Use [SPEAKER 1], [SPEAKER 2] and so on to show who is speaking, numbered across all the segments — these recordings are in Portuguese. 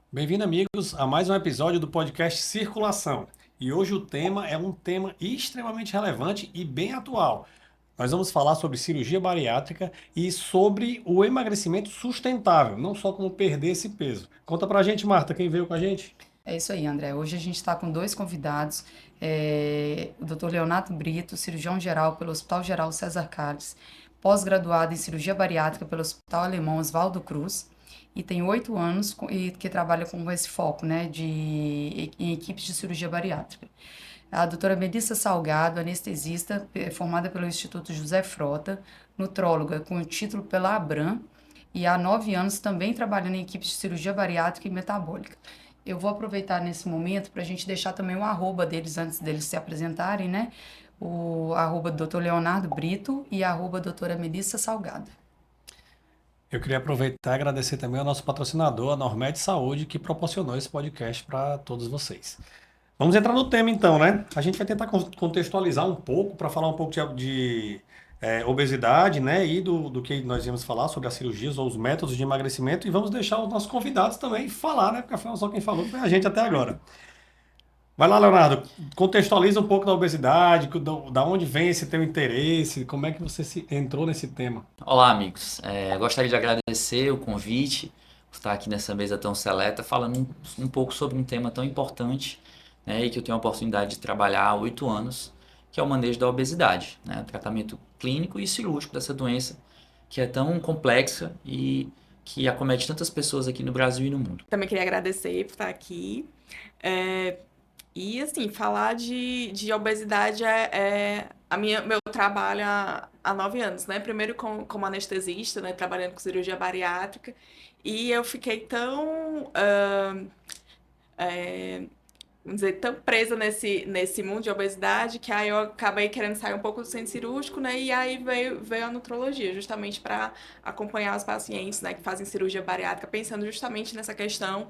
[SPEAKER 1] Bem-vindo, amigos, a mais um episódio do podcast Circulação. E hoje o tema é um tema extremamente relevante e bem atual. Nós vamos falar sobre cirurgia bariátrica e sobre o emagrecimento sustentável, não só como perder esse peso. Conta pra gente, Marta, quem veio com a gente?
[SPEAKER 2] É isso aí, André. Hoje a gente está com dois convidados, o Dr. Leonardo Brito, cirurgião geral pelo Hospital Geral César Carlos, pós-graduado em cirurgia bariátrica pelo Hospital Alemão Oswaldo Cruz, e tem 8 anos e que trabalha com esse foco, né, em equipes de cirurgia bariátrica. A doutora Melissa Salgado, anestesista, formada pelo Instituto José Frota, nutróloga com o título pela Abram, e há 9 anos também trabalhando em equipes de cirurgia bariátrica e metabólica. Eu vou aproveitar nesse momento para a gente deixar também o arroba deles antes deles se apresentarem, né? O arroba do Dr. Leonardo Brito e a arroba doutora Melissa Salgado.
[SPEAKER 1] Eu queria aproveitar e agradecer também ao nosso patrocinador, a Normed Saúde, que proporcionou esse podcast para todos vocês. Vamos entrar no tema então, né? A gente vai tentar contextualizar um pouco para falar um pouco de obesidade, né? E do que nós íamos falar sobre as cirurgias ou os métodos de emagrecimento. E vamos deixar os nossos convidados também falar, né? Porque afinal só quem falou foi a gente até agora. Vai lá, Leonardo, contextualiza um pouco da obesidade, da onde vem esse teu interesse, como é que você entrou nesse tema?
[SPEAKER 3] Olá, amigos. Gostaria de agradecer o convite por estar aqui nessa mesa tão seleta, falando um pouco sobre um tema tão importante, né, e que eu tenho a oportunidade de trabalhar há 8 anos, que é o manejo da obesidade, né, tratamento clínico e cirúrgico dessa doença que é tão complexa e que acomete tantas pessoas aqui no Brasil e no mundo.
[SPEAKER 4] Também queria agradecer por estar aqui. É, e, assim, falar de obesidade meu trabalho há 9 anos, né? Primeiro como anestesista, né? Trabalhando com cirurgia bariátrica. E eu fiquei tão, vamos dizer, tão presa nesse mundo de obesidade que aí eu acabei querendo sair um pouco do centro cirúrgico, né? E aí veio a nutrologia, justamente para acompanhar os pacientes, né? Que fazem cirurgia bariátrica, pensando justamente nessa questão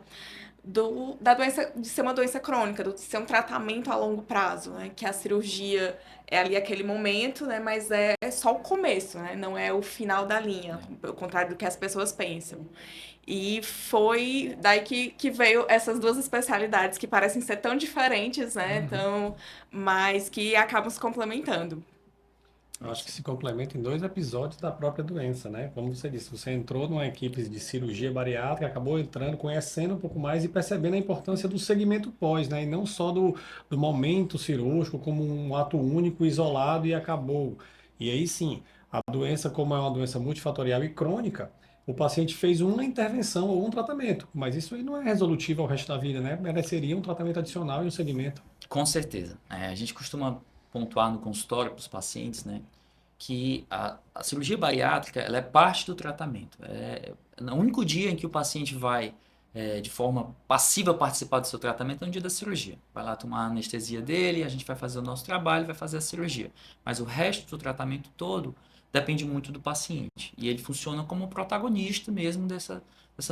[SPEAKER 4] da doença, de ser uma doença crônica, de ser um tratamento a longo prazo, né? Que a cirurgia é ali aquele momento, né? Mas é só o começo, né? Não é o final da linha, ao contrário do que as pessoas pensam. E foi daí que veio essas duas especialidades que parecem ser tão diferentes, né? Mas que acabam se complementando.
[SPEAKER 1] Eu acho que se complementa em dois episódios da própria doença, né? Como você disse, você entrou numa equipe de cirurgia bariátrica, acabou entrando, conhecendo um pouco mais e percebendo a importância do segmento pós, né? E não só do momento cirúrgico como um ato único, isolado e acabou. E aí sim, a doença, como é uma doença multifatorial e crônica, o paciente fez uma intervenção ou um tratamento, mas isso aí não é resolutivo ao resto da vida, né? Mereceria um tratamento adicional e um segmento.
[SPEAKER 3] Com certeza. A gente costuma pontuar no consultório para os pacientes, né, que a cirurgia bariátrica ela é parte do tratamento. No único dia em que o paciente vai, de forma passiva, participar do seu tratamento é no dia da cirurgia. Vai lá tomar a anestesia dele, a gente vai fazer o nosso trabalho, vai fazer a cirurgia. Mas o resto do tratamento todo depende muito do paciente. E ele funciona como protagonista mesmo dessa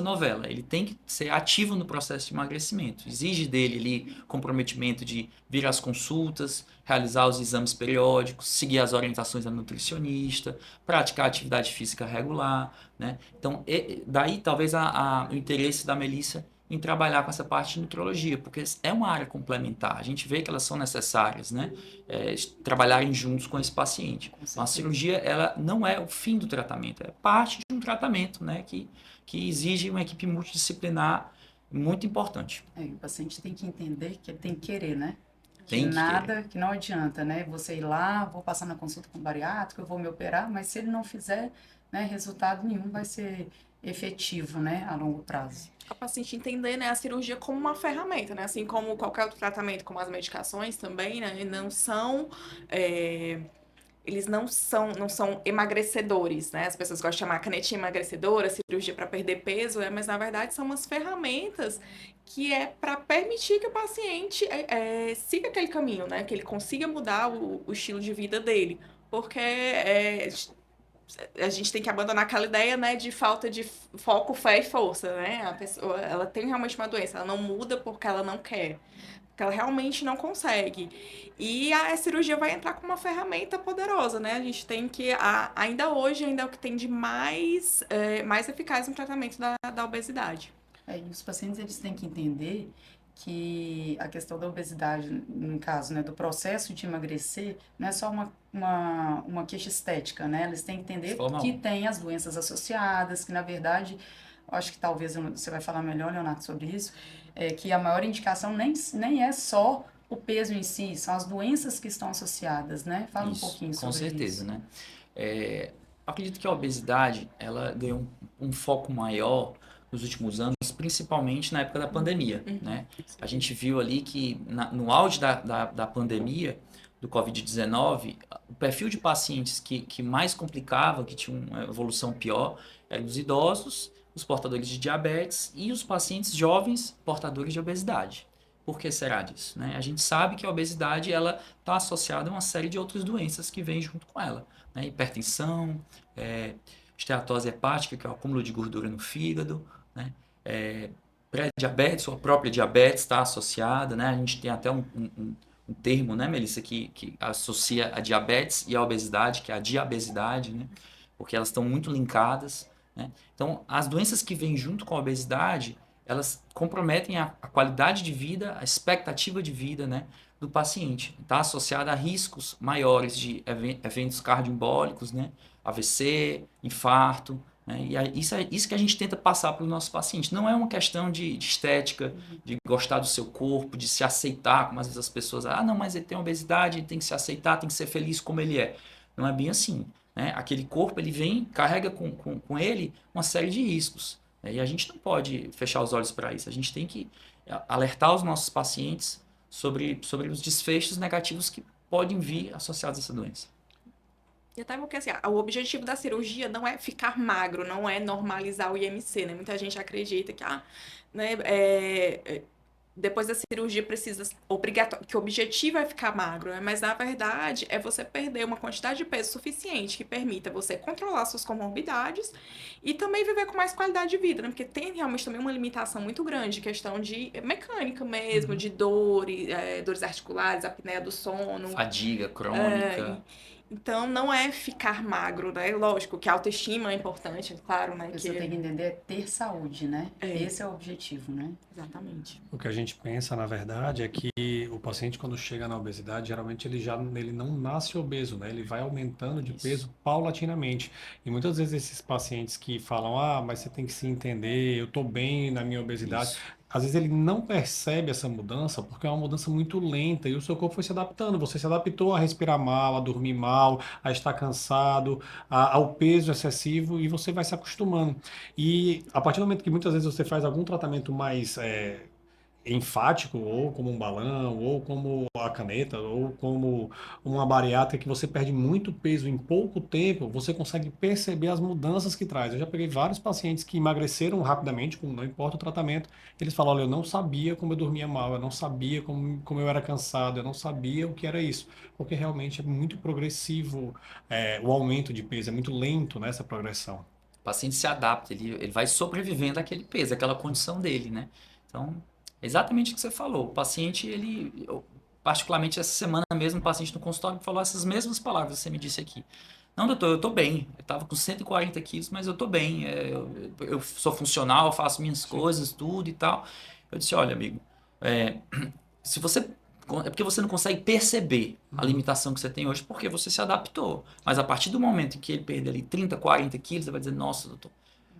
[SPEAKER 3] novela. Ele tem que ser ativo no processo de emagrecimento. Exige dele ali comprometimento de vir às consultas, realizar os exames periódicos, seguir as orientações da nutricionista, praticar atividade física regular, né? Então, daí talvez o interesse da Melissa em trabalhar com essa parte de nutrologia, porque é uma área complementar. A gente vê que elas são necessárias, né? Trabalharem juntos com esse paciente. Então, a cirurgia, ela não é o fim do tratamento, é parte de um tratamento, né? Que exige uma equipe multidisciplinar muito importante.
[SPEAKER 2] O paciente tem que entender que ele tem que querer, né?
[SPEAKER 3] Tem que
[SPEAKER 2] Nada, que não adianta, né? Você ir lá, vou passar na consulta com o bariátrico, eu vou me operar, mas se ele não fizer, né, resultado nenhum vai ser efetivo, né, a longo prazo.
[SPEAKER 4] A paciente entender, né, a cirurgia como uma ferramenta, né? Assim como qualquer outro tratamento, como as medicações também, né? Eles não são emagrecedores, né? As pessoas gostam de chamar canetinha emagrecedora, cirurgia para perder peso, mas na verdade são umas ferramentas que é para permitir que o paciente siga aquele caminho, né? Que ele consiga mudar o estilo de vida dele. Porque a gente tem que abandonar aquela ideia, né, de falta de foco, fé e força, né? A pessoa, ela tem realmente uma doença, ela não muda porque ela não quer, porque ela realmente não consegue. E a cirurgia vai entrar como uma ferramenta poderosa, né? A gente tem que, ainda hoje, ainda é o que tem de mais eficaz no tratamento da obesidade.
[SPEAKER 2] E os pacientes eles têm que entender que a questão da obesidade, no caso, né, do processo de emagrecer, não é só uma queixa estética, né? Eles têm que
[SPEAKER 3] De
[SPEAKER 2] entender
[SPEAKER 3] forma
[SPEAKER 2] que
[SPEAKER 3] alguma.
[SPEAKER 2] tem as doenças associadas, que na verdade, eu acho que talvez você vai falar melhor, Leonardo, sobre isso, que a maior indicação nem é só o peso em si, são as doenças que estão associadas, né? Fala um
[SPEAKER 3] Isso,
[SPEAKER 2] pouquinho
[SPEAKER 3] com
[SPEAKER 2] sobre
[SPEAKER 3] certeza,
[SPEAKER 2] isso.
[SPEAKER 3] né? Acredito que a obesidade, ela ganhou um foco maior nos últimos anos, principalmente na época da pandemia,
[SPEAKER 4] Uhum.
[SPEAKER 3] né? A gente viu ali que no auge da pandemia, do Covid-19, o perfil de pacientes que mais complicava, que tinha uma evolução pior, eram os idosos, os portadores de diabetes e os pacientes jovens portadores de obesidade. Por que será disso, né? A gente sabe que a obesidade, ela está associada a uma série de outras doenças que vêm junto com ela, né? Hipertensão, esteatose hepática, que é o acúmulo de gordura no fígado, né? Pré-diabetes ou a própria diabetes está associada, né? A gente tem até um termo, né, Melissa, que associa a diabetes e a obesidade, que é a diabesidade, né? Porque elas estão muito linkadas, né? Então, as doenças que vêm junto com a obesidade, elas comprometem a qualidade de vida, a expectativa de vida, né, do paciente. Está associada a riscos maiores de eventos cardioembólicos, né, AVC, infarto, né, e isso é isso que a gente tenta passar para o nosso paciente. Não é uma questão de estética, de gostar do seu corpo, de se aceitar, como às vezes as pessoas, não, mas ele tem obesidade, ele tem que se aceitar, tem que ser feliz como ele é. Não é bem assim, né? Aquele corpo, ele vem, carrega com ele uma série de riscos. E a gente não pode fechar os olhos para isso. A gente tem que alertar os nossos pacientes sobre os desfechos negativos que podem vir associados a essa doença.
[SPEAKER 4] E até porque, assim, o objetivo da cirurgia não é ficar magro, não é normalizar o IMC, né? Muita gente acredita que, né, depois da cirurgia precisa, que o objetivo é ficar magro, né? Mas, na verdade, é você perder uma quantidade de peso suficiente que permita você controlar suas comorbidades e também viver com mais qualidade de vida, né? Porque tem realmente também uma limitação muito grande, questão de mecânica mesmo, de dores, dores articulares, apneia do sono.
[SPEAKER 3] Fadiga
[SPEAKER 4] É,
[SPEAKER 3] crônica.
[SPEAKER 4] então, não é ficar magro, né? Lógico que a autoestima é importante, claro, né?
[SPEAKER 2] A pessoa tem que entender é ter saúde, né?
[SPEAKER 4] É.
[SPEAKER 2] Esse é o objetivo, né?
[SPEAKER 4] Exatamente.
[SPEAKER 1] O que a gente pensa, na verdade, é que o paciente, quando chega na obesidade, geralmente ele não nasce obeso, né? Ele vai aumentando de
[SPEAKER 3] Isso.
[SPEAKER 1] peso paulatinamente. E muitas vezes esses pacientes que falam, mas você tem que se entender, eu estou bem na minha obesidade.
[SPEAKER 3] Isso.
[SPEAKER 1] Às vezes ele não percebe essa mudança porque é uma mudança muito lenta e o seu corpo foi se adaptando. Você se adaptou a respirar mal, a dormir mal, a estar cansado, ao peso excessivo e você vai se acostumando. E a partir do momento que muitas vezes você faz algum tratamento mais enfático, ou como um balão, ou como a caneta, ou como uma bariátrica, que você perde muito peso em pouco tempo, você consegue perceber as mudanças que traz. Eu já peguei vários pacientes que emagreceram rapidamente, não importa o tratamento, eles falam, olha, eu não sabia como eu dormia mal, eu não sabia como eu era cansado, eu não sabia o que era isso, porque realmente é muito progressivo, o aumento de peso, é muito lento nessa progressão.
[SPEAKER 3] O paciente se adapta, ele vai sobrevivendo àquele peso, àquela condição dele, né? Então, exatamente o que você falou. O paciente, particularmente essa semana mesmo, o paciente no consultório me falou essas mesmas palavras que você me disse aqui. Não, doutor, eu tô bem. Eu tava com 140 quilos, mas eu tô bem. Eu sou funcional, eu faço minhas coisas, tudo e tal. Eu disse, olha, amigo, é, se você é porque você não consegue perceber a limitação que você tem hoje porque você se adaptou. Mas a partir do momento em que ele perder ali 30, 40 quilos, você vai dizer, nossa, doutor,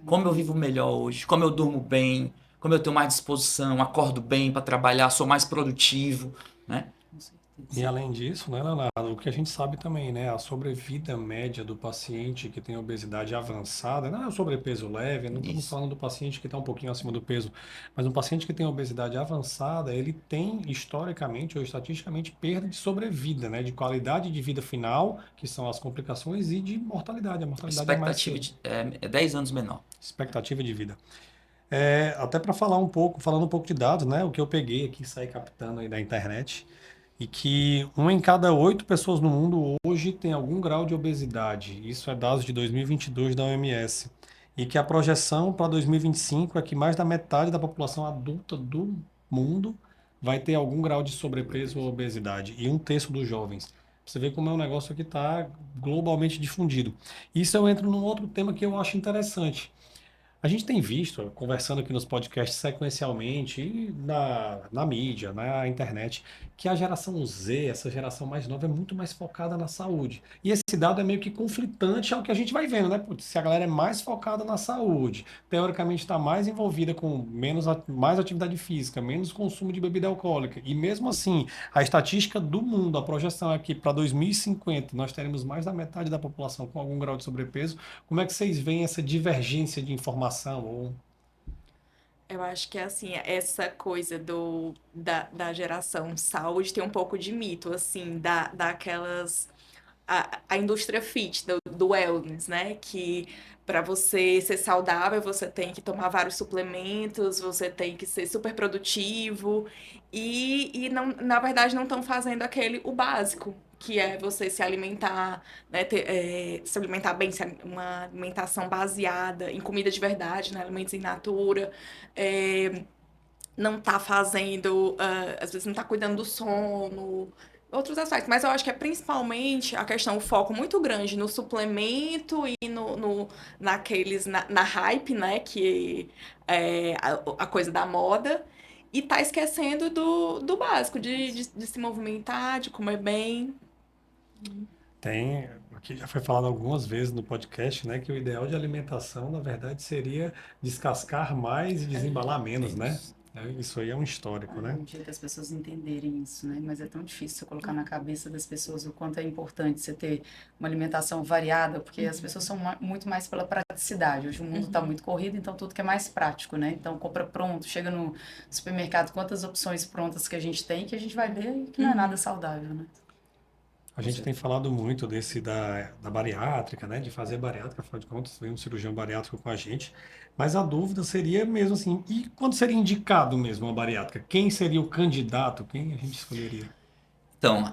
[SPEAKER 3] como eu vivo melhor hoje, como eu durmo bem, como eu tenho mais disposição, acordo bem para trabalhar, sou mais produtivo, né?
[SPEAKER 2] Com certeza.
[SPEAKER 1] E além disso, né, Leonardo, o que a gente sabe também, né, a sobrevida média do paciente que tem obesidade avançada, não é o sobrepeso leve, não estamos
[SPEAKER 3] Isso.
[SPEAKER 1] falando do paciente que está um pouquinho acima do peso, mas um paciente que tem obesidade avançada, ele tem historicamente ou estatisticamente perda de sobrevida, né, de qualidade de vida final, que são as complicações, e de mortalidade. A
[SPEAKER 3] A
[SPEAKER 1] mortalidade é mais
[SPEAKER 3] expectativa
[SPEAKER 1] cedo.
[SPEAKER 3] é 10 anos menor.
[SPEAKER 1] Expectativa de vida. Até para falando um pouco de dados, né, o que eu peguei aqui, saí captando aí da internet, e que 1 em cada 8 pessoas no mundo hoje tem algum grau de obesidade. Isso é dados de 2022 da OMS. E que a projeção para 2025 é que mais da metade da população adulta do mundo vai ter algum grau de sobrepeso ou obesidade. E 1/3 dos jovens. Você vê como é um negócio que está globalmente difundido. Isso eu entro num outro tema que eu acho interessante. A gente tem visto, conversando aqui nos podcasts sequencialmente, e na mídia, na internet, que a geração Z, essa geração mais nova, é muito mais focada na saúde. E esse dado é meio que conflitante ao que a gente vai vendo, né? Putz, se a galera é mais focada na saúde, teoricamente está mais envolvida com mais atividade física, menos consumo de bebida alcoólica, e mesmo assim, a estatística do mundo, a projeção é que para 2050 nós teremos mais da metade da população com algum grau de sobrepeso. Como é que vocês veem essa divergência de informação?
[SPEAKER 4] Eu acho que assim, essa coisa da geração saúde tem um pouco de mito, assim, daquelas. A indústria fit, do wellness, né? Que para você ser saudável, você tem que tomar vários suplementos, você tem que ser super produtivo, e não, na verdade não estão fazendo o básico, que é você se alimentar, né? Se alimentar bem, uma alimentação baseada em comida de verdade, né? Alimentos in natura. Não tá fazendo, às vezes não tá cuidando do sono, outros aspectos. Mas eu acho que é principalmente a questão, o foco muito grande no suplemento e na hype, né? Que é a coisa da moda. E tá esquecendo do básico, de se movimentar, de comer bem.
[SPEAKER 1] Tem, aqui já foi falado algumas vezes no podcast, né, que o ideal de alimentação, na verdade, seria descascar mais e desembalar menos, né?
[SPEAKER 3] Isso.
[SPEAKER 1] Isso aí é um histórico, né?
[SPEAKER 2] Um dia que as pessoas entenderem isso, né? Mas é tão difícil você colocar na cabeça das pessoas o quanto é importante você ter uma alimentação variada, porque as pessoas são muito mais pela praticidade. Hoje o mundo está muito corrido, então tudo que é mais prático, né? Então compra pronto, chega no supermercado, quantas opções prontas que a gente tem, que a gente vai ver que não é nada saudável, né?
[SPEAKER 1] A gente tem falado muito desse da bariátrica, né? De fazer bariátrica, afinal de contas, veio um cirurgião bariátrico com a gente. Mas a dúvida seria mesmo assim, e quando seria indicado mesmo uma bariátrica? Quem seria o candidato? Quem a gente escolheria?
[SPEAKER 3] Então,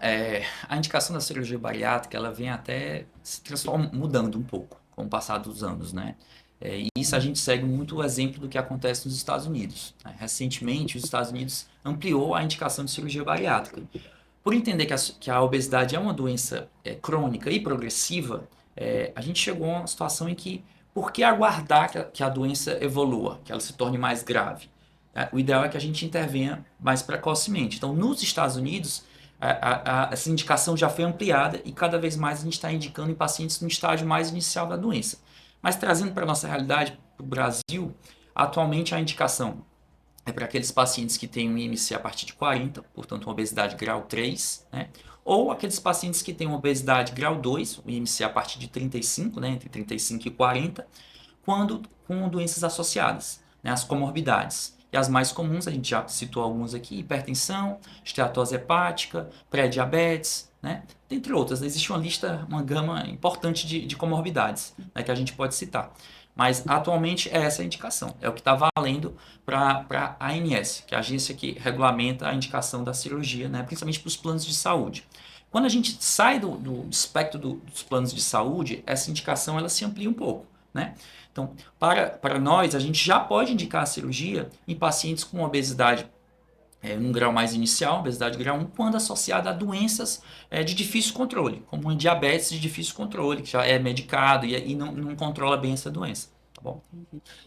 [SPEAKER 3] a indicação da cirurgia bariátrica, ela vem até se mudando um pouco com o passar dos anos, né? E isso a gente segue muito o exemplo do que acontece nos Estados Unidos, né? Recentemente, os Estados Unidos ampliou a indicação de cirurgia bariátrica. Por entender que a obesidade é uma doença crônica e progressiva, a gente chegou a uma situação em que, por que aguardar que a doença evolua, que ela se torne mais grave? O ideal é que a gente intervenha mais precocemente. Então, nos Estados Unidos, essa indicação já foi ampliada e cada vez mais a gente está indicando em pacientes no estágio mais inicial da doença. Mas trazendo para a nossa realidade, para o Brasil, atualmente a indicação é para aqueles pacientes que têm um IMC a partir de 40, portanto uma obesidade grau 3, né? Ou aqueles pacientes que têm uma obesidade grau 2, o IMC a partir de 35, né? Entre 35 e 40, quando com doenças associadas, né? As comorbidades. E as mais comuns, a gente já citou algumas aqui: hipertensão, esteatose hepática, pré-diabetes, né? Dentre outras. Existe uma lista, uma gama importante de comorbidades, né? Que a gente pode citar. Mas atualmente é essa a indicação, é o que está valendo para a ANS, que é a agência que regulamenta a indicação da cirurgia, né, principalmente para os planos de saúde. Quando a gente sai do espectro dos planos de saúde, essa indicação ela se amplia um pouco, né? Então, para nós, a gente já pode indicar a cirurgia em pacientes com obesidade num grau mais inicial, obesidade grau 1, quando associada a doenças de difícil controle, como uma diabetes de difícil controle, que já é medicado e não controla bem essa doença, tá bom?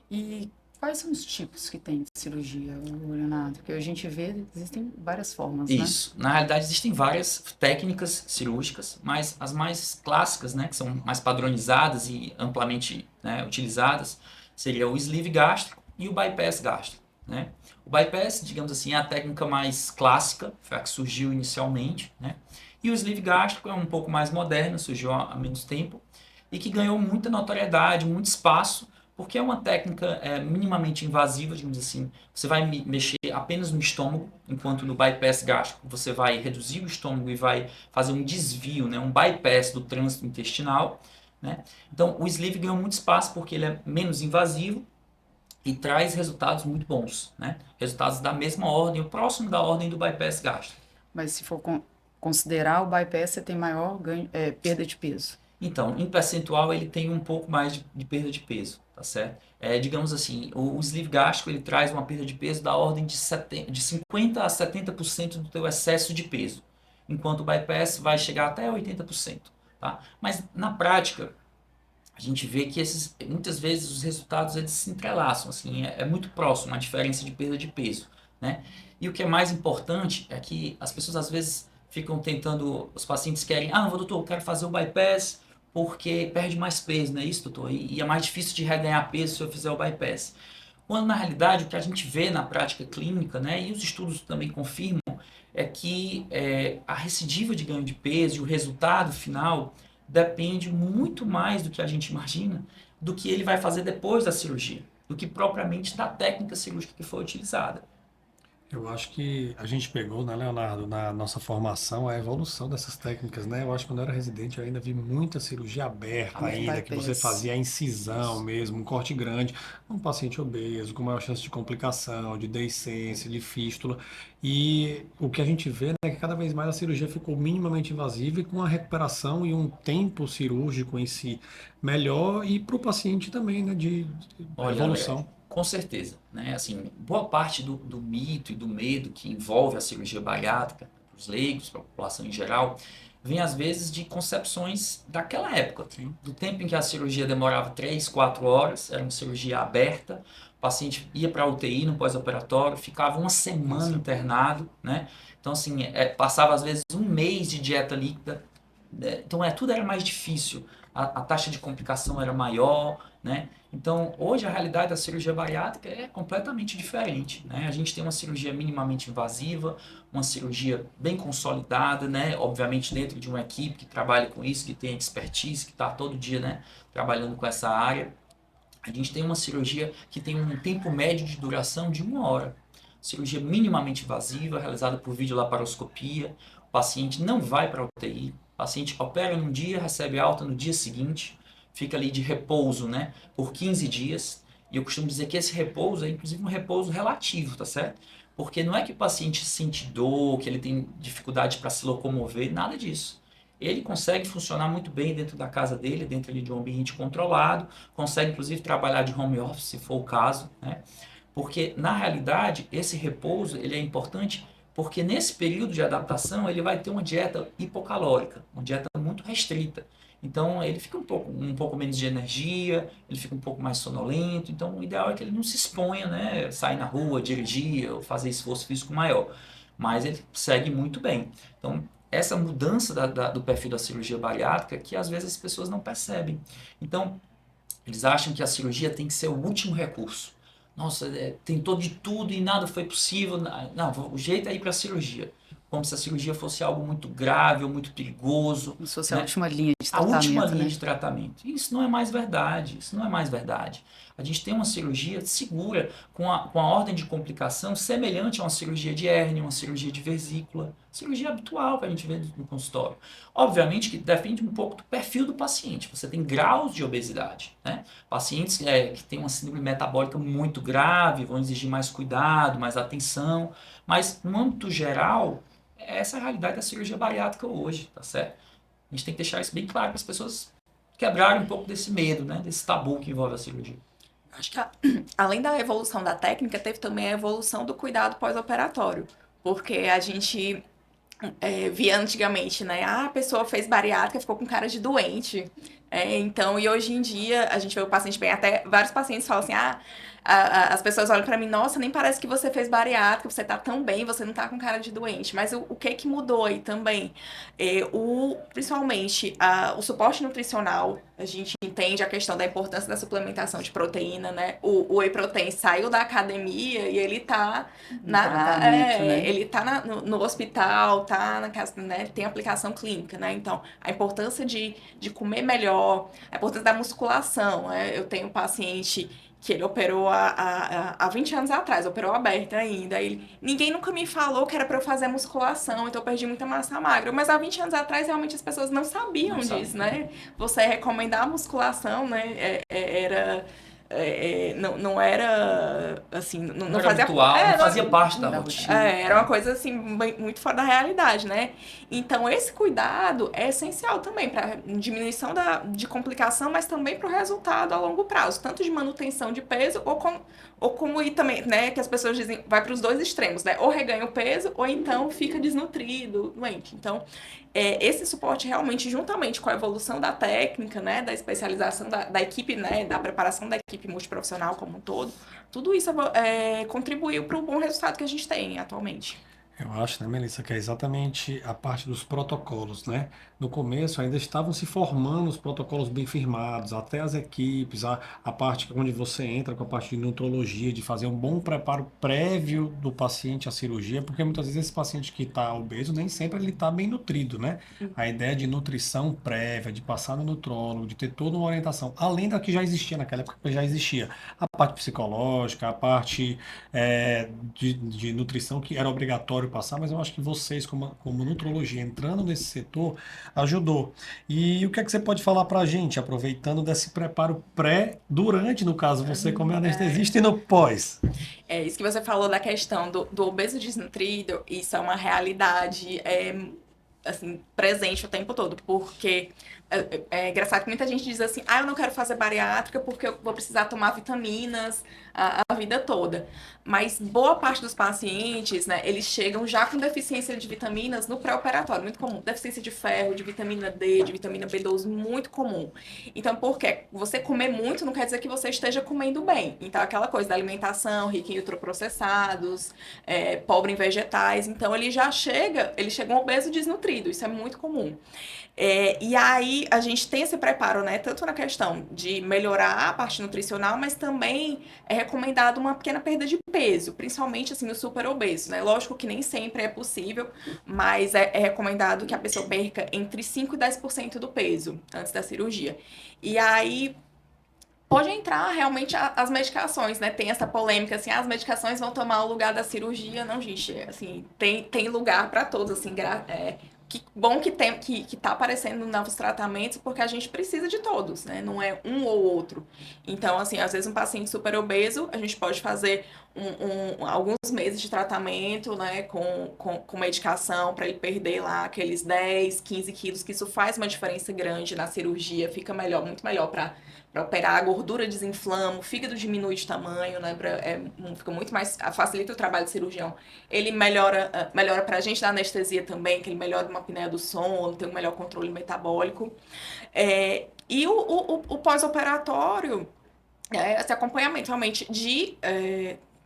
[SPEAKER 2] E quais são os tipos que tem de cirurgia, Leonardo? Porque a gente vê, existem várias formas, né?
[SPEAKER 3] Isso. Na realidade, existem várias técnicas cirúrgicas, mas as mais clássicas, né, que são mais padronizadas e amplamente, né, utilizadas, seria o sleeve gástrico e o bypass gástrico, né? O bypass, digamos assim, é a técnica mais clássica, foi a que surgiu inicialmente, né? E o sleeve gástrico é um pouco mais moderno, surgiu há menos tempo, e que ganhou muita notoriedade, muito espaço, porque é uma técnica minimamente invasiva, digamos assim. Você vai mexer apenas no estômago, enquanto no bypass gástrico você vai reduzir o estômago e vai fazer um desvio, né, um bypass do trânsito intestinal, né? Então, o sleeve ganhou muito espaço porque ele é menos invasivo e traz resultados muito bons, né? Resultados da mesma ordem, o próximo da ordem do bypass gástrico.
[SPEAKER 2] Mas se for considerar o bypass, você tem maior perda de peso.
[SPEAKER 3] Então, em percentual, ele tem um pouco mais de perda de peso, tá certo? Digamos assim, o sleeve gástrico ele traz uma perda de peso da ordem de 50% a 70% do teu excesso de peso, enquanto o bypass vai chegar até 80%, tá? Mas, na prática, a gente vê que muitas vezes os resultados eles se entrelaçam, assim, é muito próximo a diferença de perda de peso, né? E o que é mais importante é que as pessoas às vezes ficam tentando, os pacientes querem, doutor, eu quero fazer o bypass porque perde mais peso, não é isso, doutor? E é mais difícil de reganhar peso se eu fizer o bypass. Quando na realidade o que a gente vê na prática clínica, né, e os estudos também confirmam, é que a recidiva de ganho de peso e o resultado final depende muito mais do que a gente imagina, do que ele vai fazer depois da cirurgia, do que propriamente da técnica cirúrgica que foi utilizada.
[SPEAKER 1] Eu acho que a gente pegou, né, Leonardo, na nossa formação, a evolução dessas técnicas, né? Eu acho que quando eu era residente eu ainda vi muita cirurgia aberta
[SPEAKER 2] Muito
[SPEAKER 1] ainda, que você
[SPEAKER 2] bypass.
[SPEAKER 1] fazia a incisão
[SPEAKER 3] Isso.
[SPEAKER 1] mesmo, um corte grande, um paciente obeso, com maior chance de complicação, de deiscência, de fístula. E o que a gente vê, né, é que cada vez mais a cirurgia ficou minimamente invasiva e com a recuperação e um tempo cirúrgico em si melhor e para o paciente também, né, de
[SPEAKER 3] Olha, Léo,
[SPEAKER 1] evolução.
[SPEAKER 3] com certeza, né? Assim, boa parte do mito e do medo que envolve a cirurgia bariátrica, para os leigos, para a população em geral, vem às vezes de concepções daquela época,
[SPEAKER 1] Sim.
[SPEAKER 3] do tempo em que a cirurgia demorava 3, 4 horas, era uma cirurgia aberta, o paciente ia para a UTI no pós-operatório, ficava uma semana
[SPEAKER 1] Nossa.
[SPEAKER 3] internado, né? Então, assim, passava às vezes um mês de dieta líquida, né? Então, tudo era mais difícil, a taxa de complicação era maior, né? Então, hoje a realidade da cirurgia bariátrica é completamente diferente, né? A gente tem uma cirurgia minimamente invasiva, uma cirurgia bem consolidada, né? Obviamente dentro de uma equipe que trabalha com isso, que tem expertise, que está todo dia, né, trabalhando com essa área. A gente tem uma cirurgia que tem um tempo médio de duração de 1 hora. Cirurgia minimamente invasiva, realizada por videolaparoscopia. O paciente não vai para a UTI. O paciente opera num dia, recebe alta no dia seguinte, fica ali de repouso, né, por 15 dias. E eu costumo dizer que esse repouso é inclusive um repouso relativo, tá certo? Porque não é que o paciente sente dor, que ele tem dificuldade para se locomover, nada disso. Ele consegue funcionar muito bem dentro da casa dele, dentro ali de um ambiente controlado, consegue inclusive trabalhar de home office, se for o caso, né? Porque na realidade esse repouso ele é importante porque nesse período de adaptação ele vai ter uma dieta hipocalórica, uma dieta muito restrita. Então ele fica um pouco menos de energia, ele fica um pouco mais sonolento. Então o ideal é que ele não se exponha, né? Sair na rua, dirigir ou fazer esforço físico maior. Mas ele segue muito bem. Então essa mudança do perfil da cirurgia bariátrica que às vezes as pessoas não percebem. Então eles acham que a cirurgia tem que ser o último recurso. Nossa, tentou de tudo e nada foi possível. Não, o jeito é ir para a cirurgia. Como se a cirurgia fosse algo muito grave ou muito perigoso,
[SPEAKER 2] Como se fosse a
[SPEAKER 3] né?
[SPEAKER 2] última linha de
[SPEAKER 3] A última
[SPEAKER 2] tratamento,
[SPEAKER 3] linha
[SPEAKER 2] né?
[SPEAKER 3] de tratamento. Isso não é mais verdade. Isso não é mais verdade. A gente tem uma cirurgia segura, com a ordem de complicação semelhante a uma cirurgia de hérnia, uma cirurgia de vesícula, cirurgia habitual que a gente vê no consultório. Obviamente que depende um pouco do perfil do paciente. Você tem graus de obesidade, né? Pacientes que têm uma síndrome metabólica muito grave vão exigir mais cuidado, mais atenção, mas no âmbito geral, essa é a realidade da cirurgia bariátrica hoje, tá certo? A gente tem que deixar isso bem claro para as pessoas quebrarem um pouco desse medo, né? Desse tabu que envolve a cirurgia.
[SPEAKER 4] Acho que além da evolução da técnica, teve também a evolução do cuidado pós-operatório. Porque a gente via antigamente, né? Ah, a pessoa fez bariátrica, ficou com cara de doente. Então, e hoje em dia, a gente vê o paciente bem, até vários pacientes falam assim, as pessoas olham pra mim, nossa, nem parece que você fez bariátrica, você tá tão bem, você não tá com cara de doente. Mas o que que mudou aí também? Principalmente, o suporte nutricional, a gente entende a questão da importância da suplementação de proteína, né? O whey protein saiu da academia e ele tá
[SPEAKER 2] Tratamento, né?
[SPEAKER 4] ele tá no hospital, tá na casa, né? Tem aplicação clínica, né? Então, a importância de comer melhor, a importância da musculação, né? Eu tenho um paciente que ele operou há 20 anos atrás, operou aberta ainda. Ninguém nunca me falou que era pra eu fazer musculação, então eu perdi muita massa magra. Mas há 20 anos atrás, realmente, as pessoas não sabiam disso, né? Você recomendar a musculação, né? não era, assim,
[SPEAKER 3] Não era habitual, não fazia parte da rotina.
[SPEAKER 4] Era uma coisa, assim, muito fora da realidade, né? Então, esse cuidado é essencial também para diminuição de complicação, mas também para o resultado a longo prazo, tanto de manutenção de peso, ou como ir também, né, que as pessoas dizem, vai para os dois extremos, né? Ou reganha o peso, ou então fica desnutrido, doente. Então, esse suporte realmente, juntamente com a evolução da técnica, né, da especialização da equipe, né, da preparação da equipe multiprofissional como um todo, tudo isso contribuiu para o bom resultado que a gente tem atualmente.
[SPEAKER 1] Eu acho, né, Melissa, que é exatamente a parte dos protocolos, né? No começo ainda estavam se formando os protocolos bem firmados, até as equipes, a parte onde você entra com a parte de nutrologia, de fazer um bom preparo prévio do paciente à cirurgia, porque muitas vezes esse paciente que está obeso, nem sempre ele está bem nutrido, né? A ideia de nutrição prévia, de passar no nutrólogo, de ter toda uma orientação, além da que já existia naquela época, que já existia a parte psicológica, a parte de nutrição que era obrigatório passar, mas eu acho que vocês, como nutrologia, entrando nesse setor, ajudou. E o que é que você pode falar para a gente, aproveitando desse preparo durante, no caso, você como anestesista, e no pós?
[SPEAKER 4] É isso que você falou da questão do obeso desnutrido, isso é uma realidade assim, presente o tempo todo, porque é engraçado que muita gente diz assim, eu não quero fazer bariátrica porque eu vou precisar tomar vitaminas a vida toda. Mas boa parte dos pacientes, né, eles chegam já com deficiência de vitaminas no pré-operatório, muito comum. Deficiência de ferro, de vitamina D, de vitamina B12, muito comum. Então, por quê? Você comer muito não quer dizer que você esteja comendo bem. Então, aquela coisa da alimentação rica em ultraprocessados, pobre em vegetais. Então, ele chega um obeso desnutrido. Isso é muito comum. E aí a gente tem esse preparo, né? Tanto na questão de melhorar a parte nutricional, mas também é recomendado uma pequena perda de peso, principalmente assim no super obeso, né? Lógico que nem sempre é possível, mas é recomendado que a pessoa perca entre 5% e 10% do peso antes da cirurgia. E aí pode entrar realmente as medicações, né? Tem essa polêmica, assim, as medicações vão tomar o lugar da cirurgia. Não, gente, assim, tem lugar para todos, assim, que bom que tá aparecendo novos tratamentos, porque a gente precisa de todos, né? Não é um ou outro. Então, assim, às vezes um paciente super obeso, a gente pode fazer alguns meses de tratamento, né, com medicação para ele perder lá aqueles 10, 15 quilos, que isso faz uma diferença grande na cirurgia, fica melhor, muito melhor para operar, a gordura desinflama, o fígado diminui de tamanho, né, fica muito mais, facilita o trabalho do cirurgião. Ele melhora pra gente da anestesia também, que ele melhora uma apneia do sono, tem um melhor controle metabólico. E o pós-operatório, esse acompanhamento realmente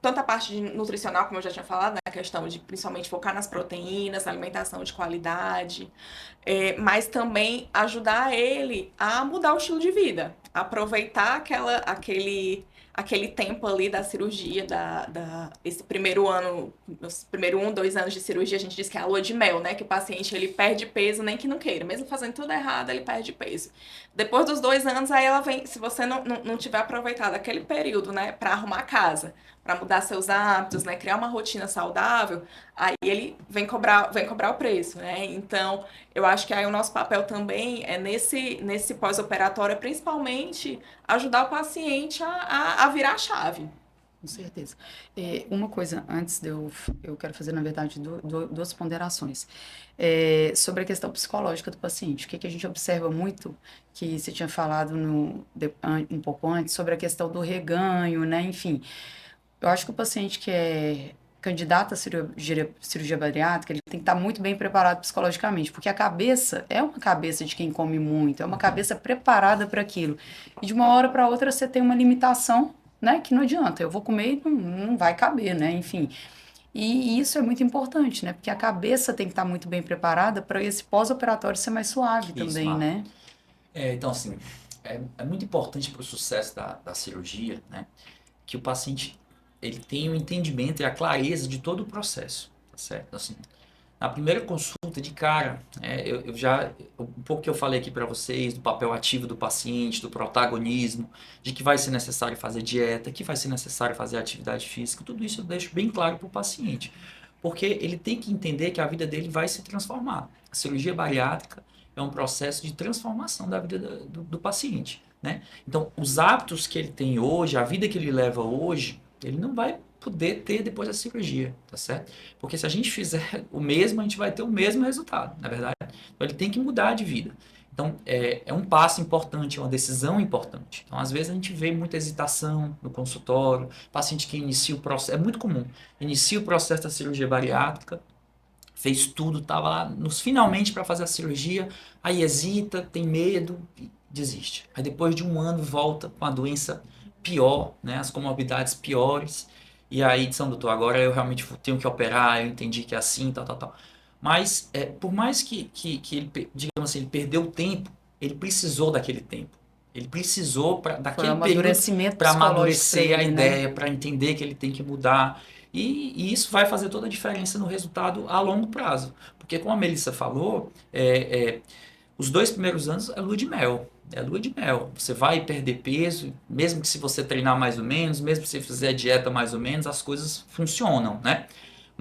[SPEAKER 4] tanto a parte de nutricional, como eu já tinha falado, né, a questão de principalmente focar nas proteínas, na alimentação de qualidade, mas também ajudar ele a mudar o estilo de vida, aproveitar aquele tempo ali da cirurgia, esse primeiro ano, os primeiros 2 anos de cirurgia, a gente diz que é a lua de mel, né? Que o paciente, ele perde peso nem que não queira. Mesmo fazendo tudo errado, ele perde peso. Depois dos 2 anos, aí ela vem, se você não tiver aproveitado aquele período, né? Para arrumar a casa, para mudar seus hábitos, né? Criar uma rotina saudável, aí ele vem cobrar o preço, né? Então, eu acho que aí o nosso papel também é nesse pós-operatório, principalmente ajudar o paciente a virar a chave.
[SPEAKER 2] Com certeza. Uma coisa, antes eu quero fazer, na verdade, duas ponderações. Sobre a questão psicológica do paciente. O que a gente observa muito, que você tinha falado um pouco antes, sobre a questão do reganho, né? Enfim, eu acho que o paciente que é candidato à cirurgia bariátrica, ele tem que estar muito bem preparado psicologicamente, porque a cabeça é uma cabeça de quem come muito, é uma cabeça preparada para aquilo. E de uma hora para outra você tem uma limitação, né, que não adianta, eu vou comer e não vai caber, né, enfim. E isso é muito importante, né, porque a cabeça tem que estar muito bem preparada para esse pós-operatório ser mais suave também, né?
[SPEAKER 3] Então, assim, é muito importante para o sucesso da cirurgia, né, que o paciente ele tenha o entendimento e a clareza de todo o processo, tá certo? Assim, na primeira consulta de cara, um pouco que eu falei aqui para vocês do papel ativo do paciente, do protagonismo, de que vai ser necessário fazer dieta, que vai ser necessário fazer atividade física, tudo isso eu deixo bem claro para o paciente, porque ele tem que entender que a vida dele vai se transformar. A cirurgia bariátrica é um processo de transformação da vida do paciente. né? Então, os hábitos que ele tem hoje, a vida que ele leva hoje, ele não vai poder ter depois da cirurgia, tá certo? Porque se a gente fizer o mesmo, a gente vai ter o mesmo resultado, na verdade. Então, ele tem que mudar de vida. Então, é um passo importante, é uma decisão importante. Então, às vezes, a gente vê muita hesitação no consultório, paciente que inicia o processo, é muito comum, inicia o processo da cirurgia bariátrica, fez tudo, estava lá nos finalmente para fazer a cirurgia, aí hesita, tem medo e desiste. Aí depois de um ano volta com a doença pior, né, as comorbidades piores, e aí diz, doutor, agora eu realmente tenho que operar, eu entendi que é assim, tal, tal, tal. Mas, por mais que ele, digamos assim, ele perdeu tempo, ele precisou daquele tempo. Ele precisou
[SPEAKER 2] Foi um
[SPEAKER 3] daquele período
[SPEAKER 2] amadurecimento
[SPEAKER 3] para
[SPEAKER 2] psicológico
[SPEAKER 3] amadurecer
[SPEAKER 2] pra
[SPEAKER 3] a
[SPEAKER 2] ele, né?
[SPEAKER 3] ideia, para entender que ele tem que mudar. E isso vai fazer toda a diferença no resultado a longo prazo. Porque, como a Melissa falou, os 2 primeiros anos é lua de mel. É lua de mel. Você vai perder peso, mesmo que se você treinar mais ou menos, mesmo que você fizer dieta mais ou menos, as coisas funcionam, né?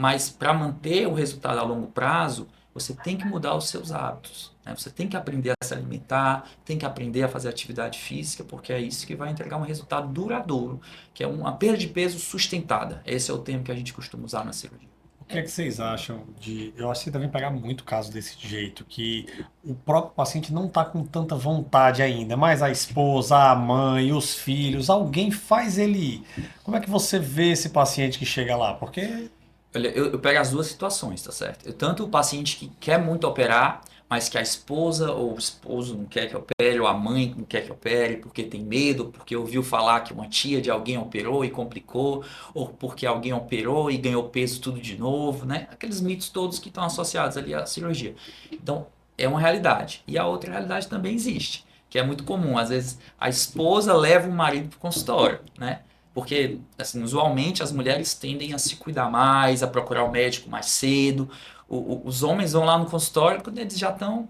[SPEAKER 3] Mas para manter o resultado a longo prazo, você tem que mudar os seus hábitos, né? Você tem que aprender a se alimentar, tem que aprender a fazer atividade física, porque é isso que vai entregar um resultado duradouro, que é uma perda de peso sustentada. Esse é o termo que a gente costuma usar na cirurgia.
[SPEAKER 1] O que é que vocês acham de. Eu acho que você devem pegar muito caso desse jeito, que o próprio paciente não está com tanta vontade ainda, mas a esposa, a mãe, os filhos, alguém faz ele ir. Como é que você vê esse paciente que chega lá? Porque.
[SPEAKER 3] Olha, eu pego as duas situações, tá certo? Tanto o paciente que quer muito operar, mas que a esposa ou o esposo não quer que opere, ou a mãe não quer que opere, porque tem medo, porque ouviu falar que uma tia de alguém operou e complicou, ou porque alguém operou e ganhou peso tudo de novo, né? Aqueles mitos todos que estão associados ali à cirurgia. Então, é uma realidade. E a outra realidade também existe, que é muito comum. Às vezes, a esposa leva o marido para o consultório, né? Porque, assim, usualmente as mulheres tendem a se cuidar mais, a procurar o médico mais cedo. Os homens vão lá no consultório quando eles já estão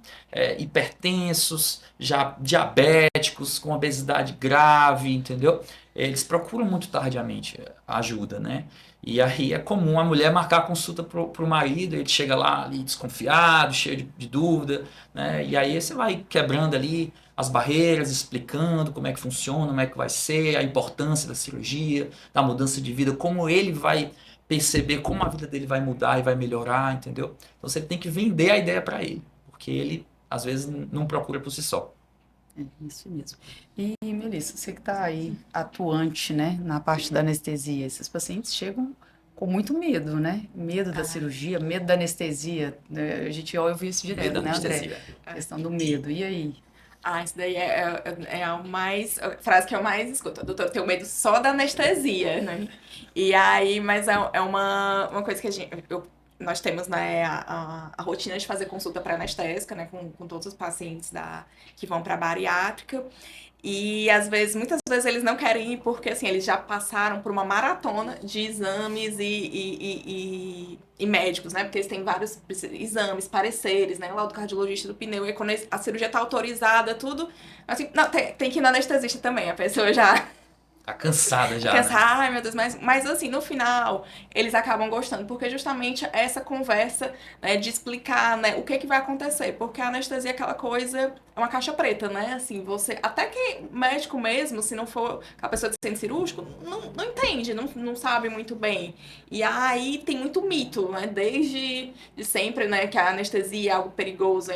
[SPEAKER 3] hipertensos, já diabéticos, com obesidade grave, entendeu? Eles procuram muito tardiamente a ajuda, né? E aí é comum a mulher marcar a consulta pro marido, ele chega lá ali desconfiado, cheio de dúvida, né? E aí você vai quebrando ali as barreiras, explicando como é que funciona, como é que vai ser, a importância da cirurgia, da mudança de vida, como ele vai perceber como a vida dele vai mudar e vai melhorar, entendeu? Então você tem que vender a ideia para ele, porque ele às vezes não procura por si só.
[SPEAKER 2] É isso mesmo. E, Melissa, você que está aí atuante, né, na parte da anestesia, esses pacientes chegam com muito medo, né? Medo da cirurgia, medo da anestesia. Né? A gente ouve isso
[SPEAKER 3] Medo
[SPEAKER 2] direto,
[SPEAKER 3] da
[SPEAKER 2] né, André?
[SPEAKER 3] anestesia.
[SPEAKER 2] A questão do medo. E aí?
[SPEAKER 4] Isso daí é a mais, a frase que eu mais escuto. Doutor, eu tenho medo só da anestesia, né? E aí, mas é uma coisa que nós temos, né, a rotina de fazer consulta pré-anestésica, né, com todos os pacientes que vão para bariátrica. E muitas vezes eles não querem ir porque assim, eles já passaram por uma maratona de exames e médicos, né? Porque eles têm vários exames, pareceres, né? Lá do cardiologista do pneu, e quando a cirurgia tá autorizada, tudo. Assim, não, tem que ir no anestesista também, a pessoa já.
[SPEAKER 3] Tá cansada já,
[SPEAKER 4] Pensa,
[SPEAKER 3] né?
[SPEAKER 4] ai meu Deus, mas assim, no final, eles acabam gostando, porque justamente essa conversa, né, de explicar, né, o que vai acontecer, porque a anestesia é aquela coisa, é uma caixa preta, né, assim, até que médico mesmo, se não for a pessoa de centro cirúrgico, não entende, não sabe muito bem, e aí tem muito mito, né, desde de sempre, né, que a anestesia é algo perigoso,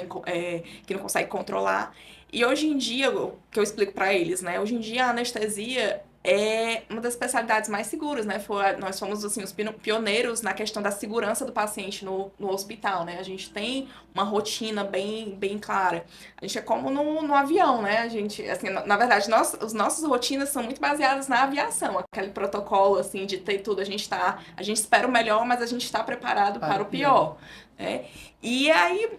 [SPEAKER 4] que não consegue controlar, e hoje em dia, o que eu explico pra eles, né, hoje em dia a anestesia é uma das especialidades mais seguras, né? Nós fomos, assim, os pioneiros na questão da segurança do paciente no hospital, né? A gente tem uma rotina bem clara. A gente é como no avião, né? A gente, assim, na verdade, as nossas rotinas são muito baseadas na aviação. Aquele protocolo, assim, de ter tudo. A gente espera o melhor, mas a gente está preparado para o pior, né? E aí,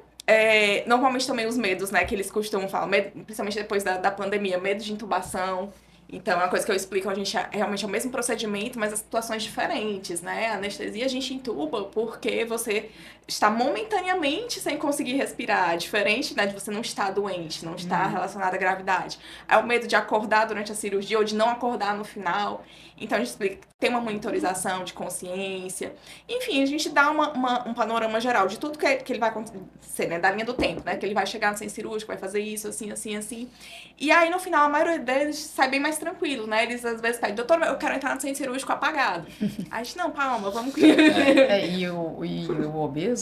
[SPEAKER 4] normalmente também os medos, né? Que eles costumam falar, principalmente depois da pandemia, medo de intubação. Então, é uma coisa que eu explico, a gente realmente é o mesmo procedimento, mas as situações diferentes, né? A anestesia a gente intuba porque você está momentaneamente sem conseguir respirar, diferente, né, de você não estar doente, não estar relacionado à gravidade. É o medo de acordar durante a cirurgia ou de não acordar no final. Então, a gente explica que tem uma monitorização de consciência. Enfim, a gente dá um panorama geral de tudo que ele vai acontecer, né? Da linha do tempo, né? Que ele vai chegar no centro cirúrgico, vai fazer isso, assim, assim, assim. E aí, no final, a maioria deles sai bem mais tranquilo, né? Eles, às vezes, pedem, doutor, eu quero entrar no centro cirúrgico apagado. Aí a gente, não, calma, vamos...
[SPEAKER 2] E o obeso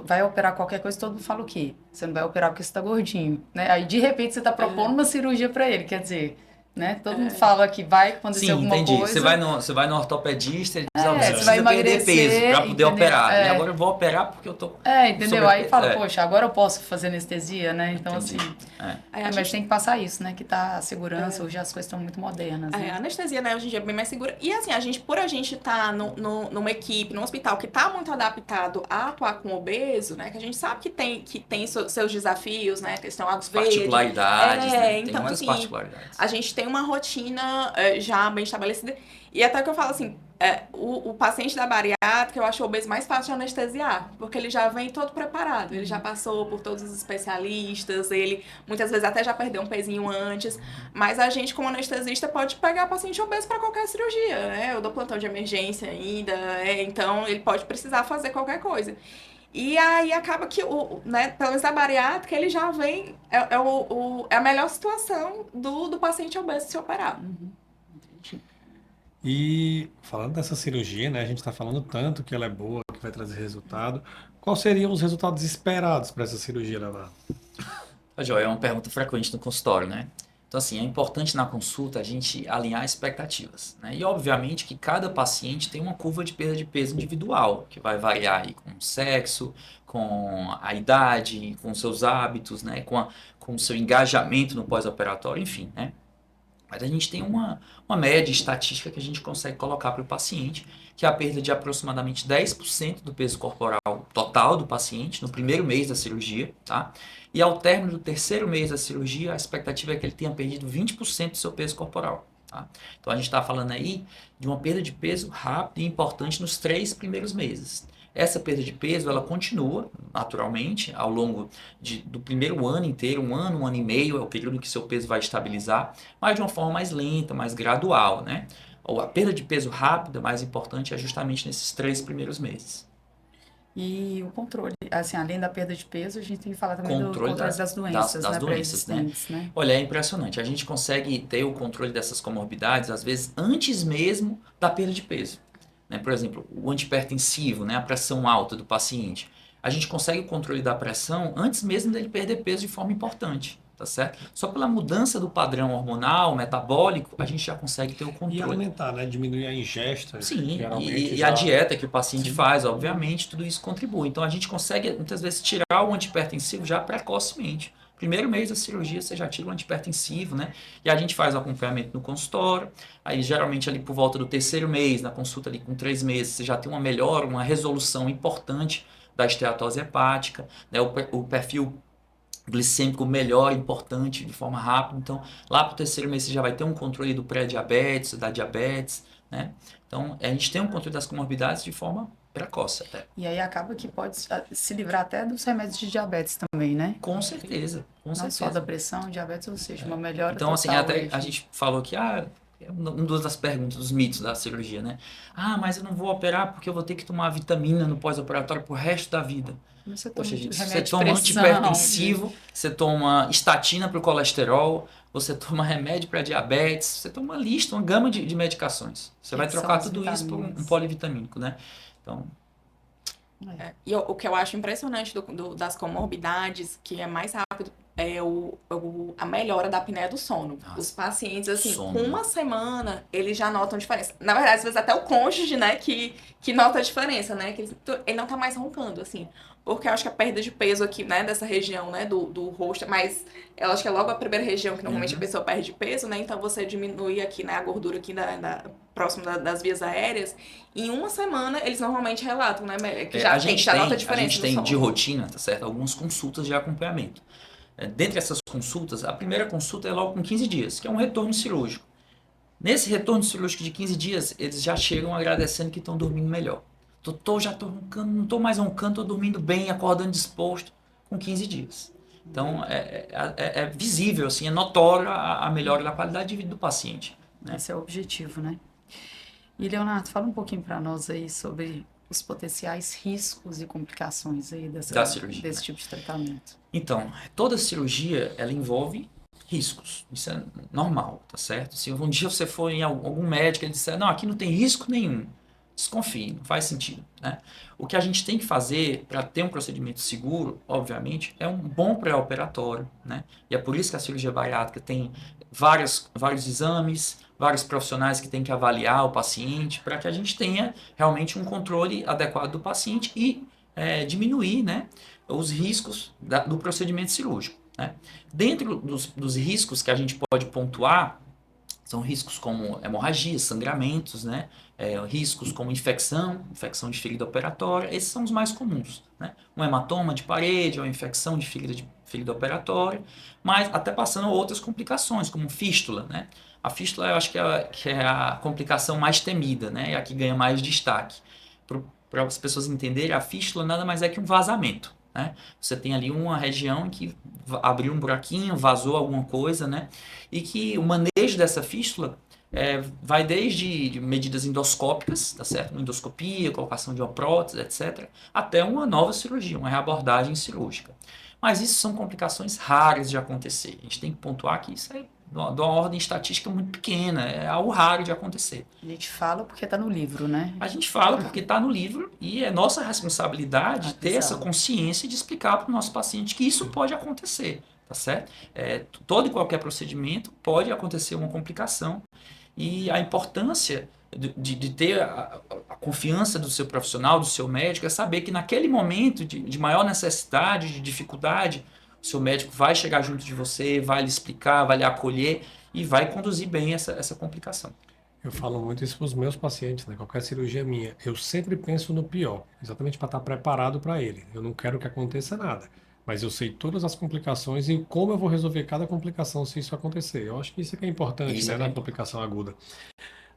[SPEAKER 2] vai operar qualquer coisa, todo mundo fala o quê? Você não vai operar porque você tá gordinho, né? Aí, de repente, você tá propondo uma cirurgia pra ele, quer dizer, né? Todo mundo fala que vai acontecer
[SPEAKER 3] Sim,
[SPEAKER 2] alguma
[SPEAKER 3] entendi.
[SPEAKER 2] coisa.
[SPEAKER 3] Você vai no ortopedista e diz, você
[SPEAKER 2] você
[SPEAKER 3] precisa
[SPEAKER 2] vai
[SPEAKER 3] perder
[SPEAKER 2] emagrecer,
[SPEAKER 3] peso pra poder
[SPEAKER 2] entendeu?
[SPEAKER 3] operar. E agora eu vou operar porque eu tô...
[SPEAKER 2] Entendeu? Aí fala,
[SPEAKER 3] sobrepeso.
[SPEAKER 2] poxa, agora eu posso fazer anestesia, né? Então,
[SPEAKER 3] Entendi.
[SPEAKER 2] assim...
[SPEAKER 4] Aí a
[SPEAKER 2] mas
[SPEAKER 4] gente-
[SPEAKER 2] tem que passar isso, né? Que tá a segurança, hoje as coisas estão muito modernas,
[SPEAKER 4] A
[SPEAKER 2] né?
[SPEAKER 4] anestesia, né, hoje em dia é bem mais segura. E assim, por a gente estar numa equipe, num hospital que está muito adaptado a atuar com obeso, né, que a gente sabe que tem seus desafios, né, questão
[SPEAKER 3] As
[SPEAKER 4] verde.
[SPEAKER 3] particularidades, né? Tem
[SPEAKER 4] Então,
[SPEAKER 3] muitas
[SPEAKER 4] assim,
[SPEAKER 3] particularidades.
[SPEAKER 4] a gente tem uma rotina já bem estabelecida. E até que eu falo assim, o paciente da bariátrica, eu acho o obeso mais fácil de anestesiar, porque ele já vem todo preparado, ele já passou por todos os especialistas, ele muitas vezes até já perdeu um pezinho antes, mas a gente como anestesista pode pegar paciente obeso para qualquer cirurgia, né? Eu dou plantão de emergência ainda, então ele pode precisar fazer qualquer coisa. E aí acaba que, né, pelo menos a bariátrica, ele já vem, é a melhor situação do paciente obeso se operar.
[SPEAKER 1] E falando dessa cirurgia, né, a gente está falando tanto que ela é boa, que vai trazer resultado. Quais seriam os resultados esperados para essa cirurgia, Leonardo?
[SPEAKER 3] Joia, é uma pergunta frequente no consultório, né? Então, assim, é importante na consulta a gente alinhar expectativas, né? E, obviamente, que cada paciente tem uma curva de perda de peso individual, que vai variar aí com o sexo, com a idade, com os seus hábitos, né? Com o seu engajamento no pós-operatório, enfim, né? Mas a gente tem uma média estatística que a gente consegue colocar para o paciente, que é a perda de aproximadamente 10% do peso corporal total do paciente no primeiro mês da cirurgia, tá? E ao término do terceiro mês da cirurgia, a expectativa é que ele tenha perdido 20% do seu peso corporal, tá? Então a gente está falando aí de uma perda de peso rápida e importante nos 3 primeiros meses. Essa perda de peso, ela continua naturalmente ao longo do primeiro ano inteiro, um ano e meio, é o período em que seu peso vai estabilizar, mas de uma forma mais lenta, mais gradual, né? Ou a perda de peso rápida, mais importante, é justamente nesses 3 primeiros meses.
[SPEAKER 2] E o controle, assim, além da perda de peso, a gente tem que falar também do
[SPEAKER 3] Controle
[SPEAKER 2] controle das doenças,
[SPEAKER 3] das
[SPEAKER 2] né,
[SPEAKER 3] doenças, né?
[SPEAKER 2] pré-existentes, né?
[SPEAKER 3] Olha, é impressionante. A gente consegue ter o controle dessas comorbidades, às vezes, antes mesmo da perda de peso. Né? Por exemplo, o antihipertensivo, né? A pressão alta do paciente. A gente consegue o controle da pressão antes mesmo dele perder peso de forma importante, tá certo? Só pela mudança do padrão hormonal, metabólico, a gente já consegue ter o
[SPEAKER 1] E
[SPEAKER 3] controle.
[SPEAKER 1] alimentar, né? Diminuir a ingesta.
[SPEAKER 3] Sim,
[SPEAKER 1] geralmente
[SPEAKER 3] e a dieta que o paciente
[SPEAKER 1] Sim.
[SPEAKER 3] faz, obviamente, tudo isso contribui. Então a gente consegue, muitas vezes, tirar o antihipertensivo já precocemente. Primeiro mês da cirurgia, você já tira o antihipertensivo, né? E a gente faz o acompanhamento no consultório. Aí, geralmente, ali por volta do terceiro mês, na consulta ali com 3 meses, você já tem uma melhora, uma resolução importante da esteatose hepática, né? O perfil glicêmico melhor, importante, de forma rápida. Então, lá para o terceiro mês você já vai ter um controle do pré-diabetes, da diabetes, né? Então, a gente tem um controle das comorbidades de forma precoce até.
[SPEAKER 2] E aí acaba que pode se livrar até dos remédios de diabetes também, né?
[SPEAKER 3] Com certeza, com
[SPEAKER 2] Não
[SPEAKER 3] certeza.
[SPEAKER 2] só da pressão, diabetes, ou seja, uma melhora
[SPEAKER 3] Então, assim,
[SPEAKER 2] total
[SPEAKER 3] até
[SPEAKER 2] aí,
[SPEAKER 3] a gente falou que, é uma das perguntas, dos mitos da cirurgia, né? Ah, mas eu não vou operar porque eu vou ter que tomar vitamina no pós-operatório pro resto da vida.
[SPEAKER 2] Você toma
[SPEAKER 3] Poxa, gente, você
[SPEAKER 2] remédio de
[SPEAKER 3] toma
[SPEAKER 2] pressão,
[SPEAKER 3] antihipertensivo, você toma estatina para o colesterol, você toma remédio para diabetes, você toma uma lista, uma gama de medicações. Você vai
[SPEAKER 2] Que são
[SPEAKER 3] trocar
[SPEAKER 2] as
[SPEAKER 3] tudo isso por um
[SPEAKER 2] vitaminas.
[SPEAKER 3] polivitamínico, né? Então,
[SPEAKER 4] E o que eu acho impressionante das comorbidades, que é mais rápido, é a melhora da apneia do sono.
[SPEAKER 3] Nossa.
[SPEAKER 4] Os pacientes, assim,
[SPEAKER 3] Sono.
[SPEAKER 4] com uma semana, eles já notam diferença. Na verdade, às vezes até o cônjuge, né, que nota a diferença, né, que ele não tá mais roncando, assim. Porque eu acho que a perda de peso aqui, né, dessa região, né, do rosto, mas eu acho que é logo a primeira região que normalmente a pessoa perde peso, né, então você diminui aqui, né, a gordura aqui próximo das vias aéreas. Em uma semana, eles normalmente relatam, né, que já nota a diferença
[SPEAKER 3] a gente
[SPEAKER 4] no
[SPEAKER 3] tem
[SPEAKER 4] sono.
[SPEAKER 3] de rotina, tá certo? Algumas consultas de acompanhamento. Dentre essas consultas, a primeira consulta é logo com 15 dias, que é um retorno cirúrgico. Nesse retorno cirúrgico de 15 dias, eles já chegam agradecendo que estão dormindo melhor. Doutor, já estou roncando, não estou mais roncando, estou dormindo bem, acordando disposto, com 15 dias. Então, é visível, assim, é notório a melhora da qualidade de vida do paciente, né?
[SPEAKER 2] Esse é o objetivo, né? E, Leonardo, fala um pouquinho para nós aí sobre os potenciais riscos e complicações aí
[SPEAKER 3] Da cirurgia,
[SPEAKER 2] desse
[SPEAKER 3] né?
[SPEAKER 2] tipo de tratamento.
[SPEAKER 3] Então, toda cirurgia, ela envolve riscos. Isso é normal, tá certo? Se um dia você for em algum médico e ele disser, não, aqui não tem risco nenhum, desconfie, não faz sentido, né? O que a gente tem que fazer para ter um procedimento seguro, obviamente, é um bom pré-operatório, né? E é por isso que a cirurgia bariátrica tem vários exames, vários profissionais que têm que avaliar o paciente, para que a gente tenha realmente um controle adequado do paciente e diminuir, né, os riscos do procedimento cirúrgico, né? Dentro dos riscos que a gente pode pontuar, são riscos como hemorragias, sangramentos, né? Riscos como infecção de ferida operatória, esses são os mais comuns, né? Um hematoma de parede, uma infecção de ferida operatória, mas até passando a outras complicações, como fístula, né? A fístula eu acho que é a complicação mais temida, né? É a que ganha mais destaque. Para as pessoas entenderem, a fístula nada mais é que um vazamento, né? Você tem ali uma região em que abriu um buraquinho, vazou alguma coisa, né? E que o manejo dessa fístula vai desde medidas endoscópicas, tá certo? Uma endoscopia, colocação de uma prótese, etc., até uma nova cirurgia, uma reabordagem cirúrgica. Mas isso são complicações raras de acontecer. A gente tem que pontuar que isso é de uma ordem estatística muito pequena, é algo raro de acontecer.
[SPEAKER 2] A gente fala porque está no livro, né?
[SPEAKER 3] A gente fala porque está no livro e é nossa responsabilidade ter essa consciência de explicar para o nosso paciente que isso pode acontecer, tá certo? Todo e qualquer procedimento pode acontecer uma complicação e a importância de ter a confiança do seu profissional, do seu médico, é saber que naquele momento de maior necessidade, de dificuldade, o seu médico vai chegar junto de você, vai lhe explicar, vai lhe acolher e vai conduzir bem essa complicação.
[SPEAKER 1] Eu falo muito isso para os meus pacientes, né? Qualquer cirurgia minha, eu sempre penso no pior, exatamente para estar preparado para ele. Eu não quero que aconteça nada, mas eu sei todas as complicações e como eu vou resolver cada complicação se isso acontecer. Eu acho que isso é que é importante,
[SPEAKER 3] Isso
[SPEAKER 1] né,
[SPEAKER 3] é
[SPEAKER 1] na
[SPEAKER 3] bem
[SPEAKER 1] complicação aguda.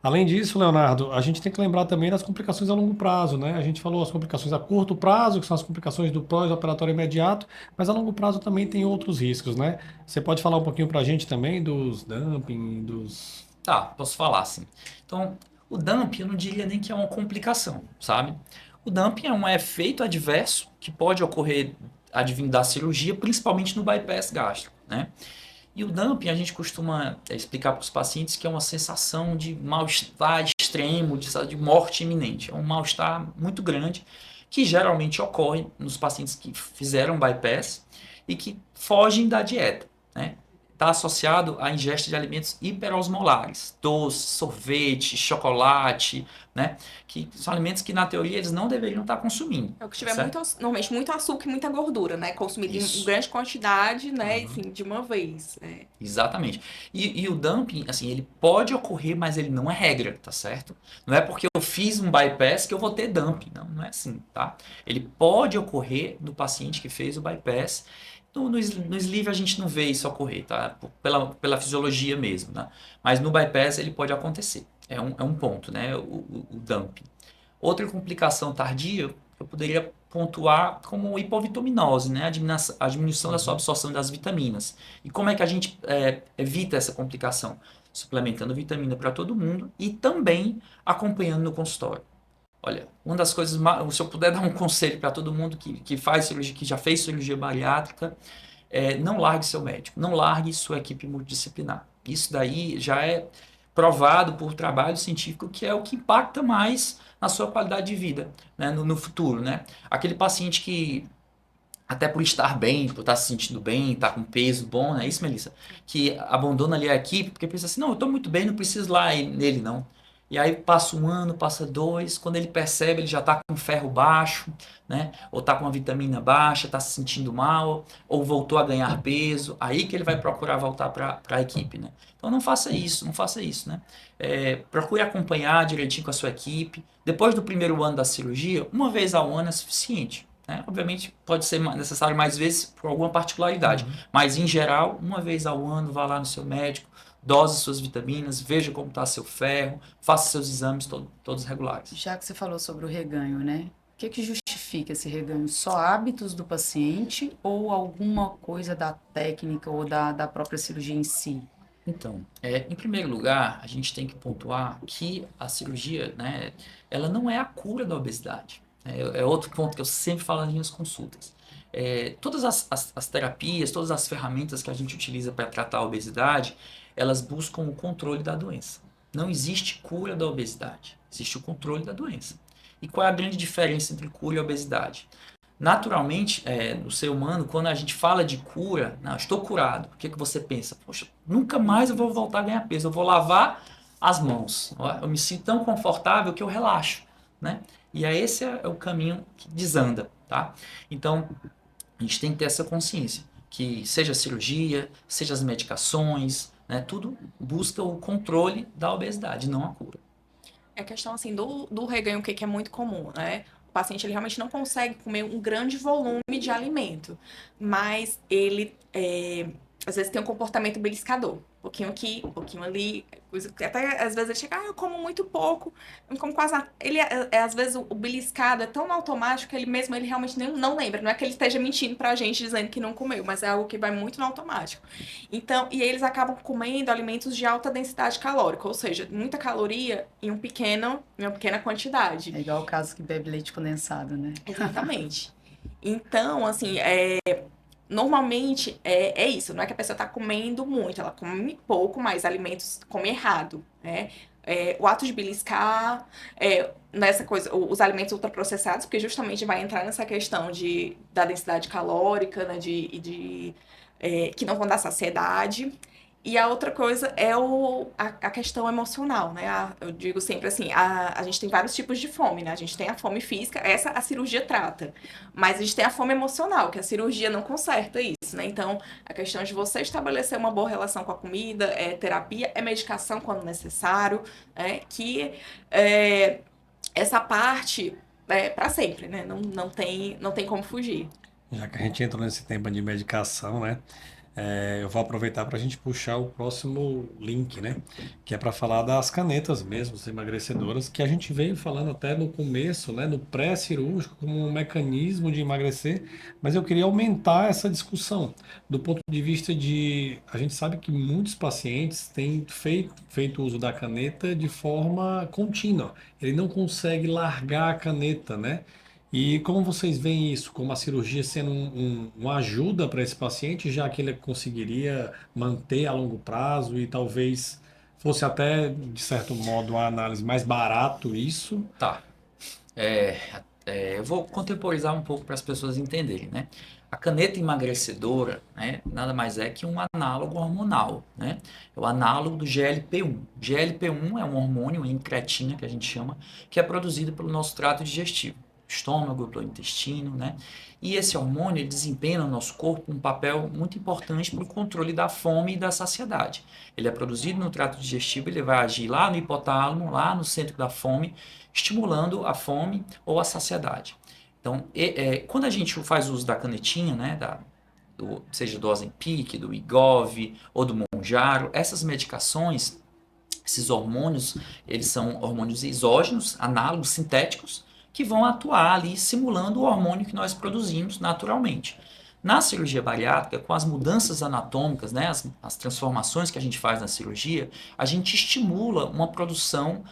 [SPEAKER 1] Além disso, Leonardo, a gente tem que lembrar também das complicações a longo prazo, né? A gente falou as complicações a curto prazo, que são as complicações do pós-operatório imediato, mas a longo prazo também tem outros riscos, né? Você pode falar um pouquinho para a gente também dos dumping, dos...
[SPEAKER 3] Tá, posso falar sim. Então, o dumping eu não diria nem que é uma complicação, sabe? O dumping é um efeito adverso que pode ocorrer advindo da cirurgia, principalmente no bypass gástrico, né? E o dumping a gente costuma explicar para os pacientes que é uma sensação de mal-estar extremo, de morte iminente. É um mal-estar muito grande que geralmente ocorre nos pacientes que fizeram bypass e que fogem da dieta, né? Está associado à ingesta de alimentos hiperosmolares, doce, sorvete, chocolate, né? Que são alimentos que, na teoria, eles não deveriam estar consumindo.
[SPEAKER 4] É o que tiver
[SPEAKER 3] certo?
[SPEAKER 4] normalmente muito açúcar e muita gordura, né? Consumido
[SPEAKER 3] Isso.
[SPEAKER 4] em grande quantidade, né? Enfim, de uma vez.
[SPEAKER 3] Exatamente. E o dumping, assim, ele pode ocorrer, mas ele não é regra, tá certo? Não é porque eu fiz um bypass que eu vou ter dumping. Não, não é assim, tá? Ele pode ocorrer no paciente que fez o bypass. No sleeve a gente não vê isso ocorrer, tá? Pela fisiologia mesmo, né? Mas no bypass ele pode acontecer. É um ponto, né? O dumping. Outra complicação tardia eu poderia pontuar como hipovitaminose, né? A diminuição da sua absorção das vitaminas. E como é que a gente evita essa complicação? Suplementando vitamina para todo mundo e também acompanhando no consultório. Olha, uma das coisas, se eu puder dar um conselho para todo mundo que faz cirurgia, que já fez cirurgia bariátrica, não largue seu médico, não largue sua equipe multidisciplinar. Isso daí já é provado por trabalho científico que é o que impacta mais na sua qualidade de vida, né, no futuro, né? Aquele paciente que, até por estar bem, por estar se sentindo bem, estar com peso bom, não é isso, Melissa? Que abandona ali a equipe porque pensa assim, não, eu estou muito bem, não preciso lá nele, não. E aí passa um ano, passa dois, quando ele percebe, ele já está com ferro baixo, né? Ou está com a vitamina baixa, está se sentindo mal, ou voltou a ganhar peso, aí que ele vai procurar voltar para a equipe, né? Então não faça isso, né? Procure acompanhar direitinho com a sua equipe. Depois do primeiro ano da cirurgia, uma vez ao ano é suficiente, né? Obviamente pode ser necessário mais vezes por alguma particularidade, mas em geral, uma vez ao ano, vá lá no seu médico, dose suas vitaminas, veja como está seu ferro, faça seus exames todos regulares.
[SPEAKER 2] Já que você falou sobre o reganho, né? O que justifica esse reganho? Só hábitos do paciente ou alguma coisa da técnica ou da própria cirurgia em si?
[SPEAKER 3] Então, em primeiro lugar, a gente tem que pontuar que a cirurgia, né, ela não é a cura da obesidade. É outro ponto que eu sempre falo nas minhas consultas. Todas as terapias, todas as ferramentas que a gente utiliza para tratar a obesidade, elas buscam o controle da doença. Não existe cura da obesidade, existe o controle da doença. E qual é a grande diferença entre cura e obesidade? Naturalmente, no ser humano, quando a gente fala de cura, não, estou curado, o que você pensa? Poxa, nunca mais eu vou voltar a ganhar peso, eu vou lavar as mãos, eu me sinto tão confortável que eu relaxo, né? E esse é o caminho que desanda, tá? Então, a gente tem que ter essa consciência, que seja a cirurgia, seja as medicações, né, tudo busca o controle da obesidade, não a cura.
[SPEAKER 4] É questão, assim, do reganho, o que é muito comum, né? O paciente, ele realmente não consegue comer um grande volume de alimento, mas ele, às vezes, tem um comportamento beliscador. Um pouquinho aqui, um pouquinho ali. Coisa que até, às vezes, ele chega, eu como muito pouco, eu não como quase nada. Ele, às vezes, o beliscado é tão automático que ele mesmo, ele realmente não lembra. Não é que ele esteja mentindo pra gente, dizendo que não comeu, mas é algo que vai muito no automático. Então, e eles acabam comendo alimentos de alta densidade calórica, ou seja, muita caloria em uma pequena quantidade.
[SPEAKER 2] É igual o caso que bebe leite condensado, né?
[SPEAKER 4] Exatamente. Então, assim, normalmente é isso, não é que a pessoa está comendo muito, ela come pouco, mas alimentos come errado, né? O ato de beliscar, nessa coisa, os alimentos ultraprocessados, porque justamente vai entrar nessa questão da densidade calórica, né? Que não vão dar saciedade. E a outra coisa é a questão emocional, né? Eu digo sempre assim, a gente tem vários tipos de fome, né? A gente tem a fome física, essa a cirurgia trata. Mas a gente tem a fome emocional, que a cirurgia não conserta isso, né? Então, a questão de você estabelecer uma boa relação com a comida, terapia, medicação quando necessário, essa parte é para sempre, né? Não tem como fugir.
[SPEAKER 1] Já que a gente entrou nesse tema de medicação, né? Eu vou aproveitar para a gente puxar o próximo link, né? Que é para falar das canetas mesmo, as emagrecedoras, que a gente veio falando até no começo, né? No pré-cirúrgico, como um mecanismo de emagrecer, mas eu queria aumentar essa discussão do ponto de vista de. A gente sabe que muitos pacientes têm feito uso da caneta de forma contínua. Ele não consegue largar a caneta, né? E como vocês veem isso, como a cirurgia sendo uma ajuda para esse paciente, já que ele conseguiria manter a longo prazo e talvez fosse até, de certo modo, uma análise mais barato isso?
[SPEAKER 3] Tá. Eu vou contemporizar um pouco para as pessoas entenderem, né? A caneta emagrecedora, né, nada mais é que um análogo hormonal, né? É o análogo do GLP-1. GLP-1 é um hormônio, uma incretina que a gente chama, que é produzido pelo nosso trato digestivo, estômago, pelo intestino, né? E esse hormônio ele desempenha no nosso corpo um papel muito importante para o controle da fome e da saciedade. Ele é produzido no trato digestivo, ele vai agir lá no hipotálamo, lá no centro da fome, estimulando a fome ou a saciedade. Então, quando a gente faz uso da canetinha, né, seja do Ozempic, do Wegovy ou do Mounjaro, essas medicações, esses hormônios, eles são hormônios exógenos, análogos sintéticos, que vão atuar ali simulando o hormônio que nós produzimos naturalmente. Na cirurgia bariátrica, com as mudanças anatômicas, né, as transformações que a gente faz na cirurgia, a gente estimula uma produção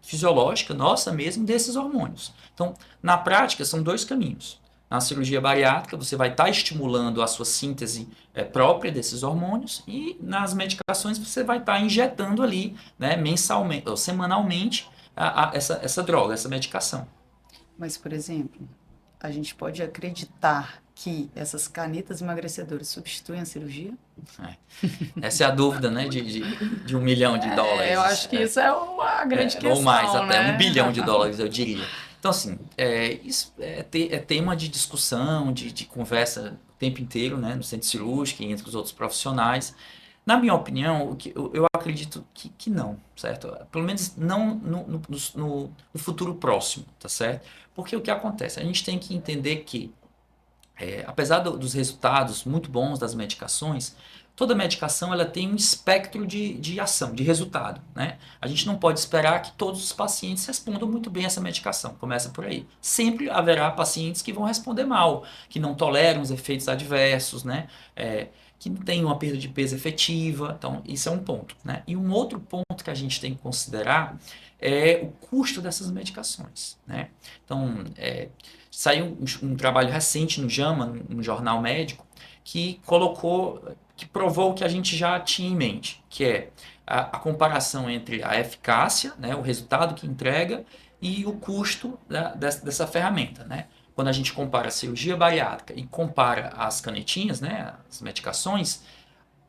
[SPEAKER 3] fisiológica nossa mesmo desses hormônios. Então, na prática, são dois caminhos. Na cirurgia bariátrica, você vai estar estimulando a sua síntese própria desses hormônios e nas medicações você vai estar injetando ali, né, mensalmente ou semanalmente essa droga, essa medicação.
[SPEAKER 2] Mas, por exemplo, a gente pode acreditar que essas canetas emagrecedoras substituem a cirurgia?
[SPEAKER 3] Essa é a dúvida, né, de $1 milhão.
[SPEAKER 2] Eu acho que isso é uma grande questão,
[SPEAKER 3] ou mais, até
[SPEAKER 2] né?
[SPEAKER 3] $1 bilhão, eu diria. Então, assim, isso é tema de discussão, de conversa o tempo inteiro, né, no centro cirúrgico e entre os outros profissionais. Na minha opinião, eu acredito que não, certo? Pelo menos não no futuro próximo, tá certo? Porque o que acontece? A gente tem que entender que apesar dos resultados muito bons das medicações, toda medicação ela tem um espectro de ação, de resultado, né? A gente não pode esperar que todos os pacientes respondam muito bem a essa medicação. Começa por aí. Sempre haverá pacientes que vão responder mal, que não toleram os efeitos adversos, né? Que não tem uma perda de peso efetiva. Então, isso é um ponto, né? E um outro ponto que a gente tem que considerar é o custo dessas medicações, né? Então, saiu um trabalho recente no JAMA, no jornal médico, que provou o que a gente já tinha em mente, que é a comparação entre a eficácia, né, o resultado que entrega, e o custo dessa ferramenta, né? Quando a gente compara a cirurgia bariátrica e compara as canetinhas, né, as medicações,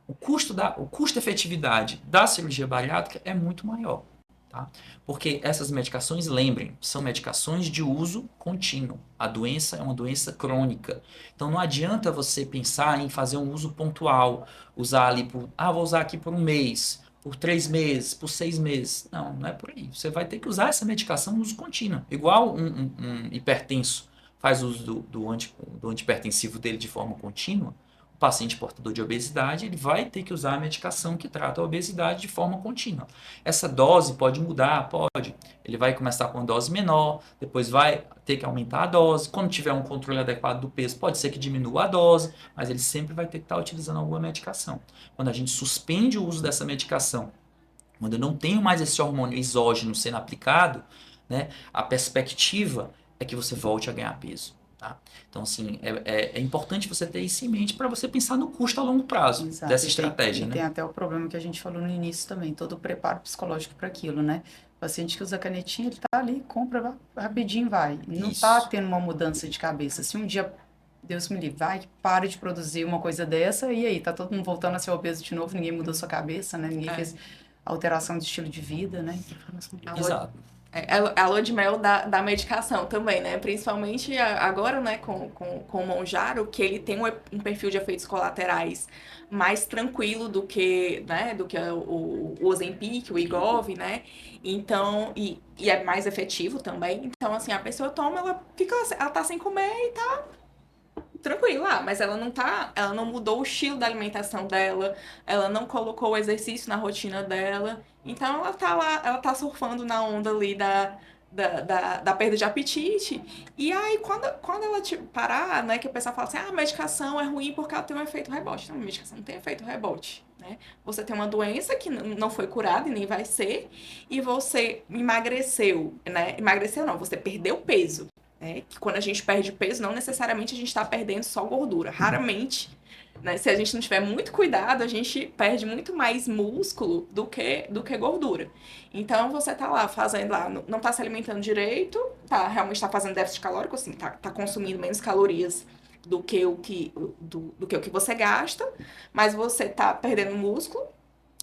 [SPEAKER 3] o custo-efetividade da cirurgia bariátrica é muito maior. Tá? Porque essas medicações, lembrem, são medicações de uso contínuo. A doença é uma doença crônica. Então não adianta você pensar em fazer um uso pontual, usar ali vou usar aqui por um mês, por 3 meses, por 6 meses. Não, não é por aí. Você vai ter que usar essa medicação no uso contínuo. Igual um hipertenso faz uso do antihipertensivo dele de forma contínua, o paciente portador de obesidade, ele vai ter que usar a medicação que trata a obesidade de forma contínua. Essa dose pode mudar, pode. Ele vai começar com uma dose menor, depois vai ter que aumentar a dose. Quando tiver um controle adequado do peso, pode ser que diminua a dose, mas ele sempre vai ter que estar utilizando alguma medicação. Quando a gente suspende o uso dessa medicação, quando eu não tenho mais esse hormônio exógeno sendo aplicado, né, a perspectiva é que você volte a ganhar peso. Tá? Então, assim, é importante você ter isso em mente para você pensar no custo a longo prazo.
[SPEAKER 2] Exato.
[SPEAKER 3] Dessa estratégia, né?
[SPEAKER 2] Tem até o problema que a gente falou no início também, todo o preparo psicológico para aquilo, né? O paciente que usa canetinha, ele tá ali, compra, rapidinho vai. Não
[SPEAKER 3] Isso.
[SPEAKER 2] tá tendo uma mudança de cabeça. Se um dia, Deus me livre, vai, para de produzir uma coisa dessa, e aí, tá todo mundo voltando a ser obeso de novo, ninguém mudou sua cabeça, né? Ninguém fez alteração de estilo de vida, né?
[SPEAKER 3] Exato.
[SPEAKER 4] A lua de mel da medicação também, né? Principalmente agora, né, com o Mounjaro, que ele tem um perfil de efeitos colaterais mais tranquilo do que, né, o Ozempic, o Wegovy, né? Então, e é mais efetivo também. Então, assim, a pessoa toma, ela tá sem comer e tá tranquila, mas ela não mudou o estilo da alimentação dela, ela não colocou o exercício na rotina dela, então ela tá lá, ela tá surfando na onda ali da perda de apetite, e aí quando ela parar, né, que o pessoal fala assim, a medicação é ruim porque ela tem um efeito rebote. Não, a medicação não tem efeito rebote, né? Você tem uma doença que não foi curada e nem vai ser, e você emagreceu, né? Emagreceu não, você perdeu peso. Que quando a gente perde peso, não necessariamente a gente está perdendo só gordura. Raramente, né, se a gente não tiver muito cuidado, a gente perde muito mais músculo do que gordura. Então, você tá lá fazendo lá, não tá se alimentando direito, realmente tá fazendo déficit calórico, assim, tá consumindo menos calorias do que o que você gasta, mas você tá perdendo músculo,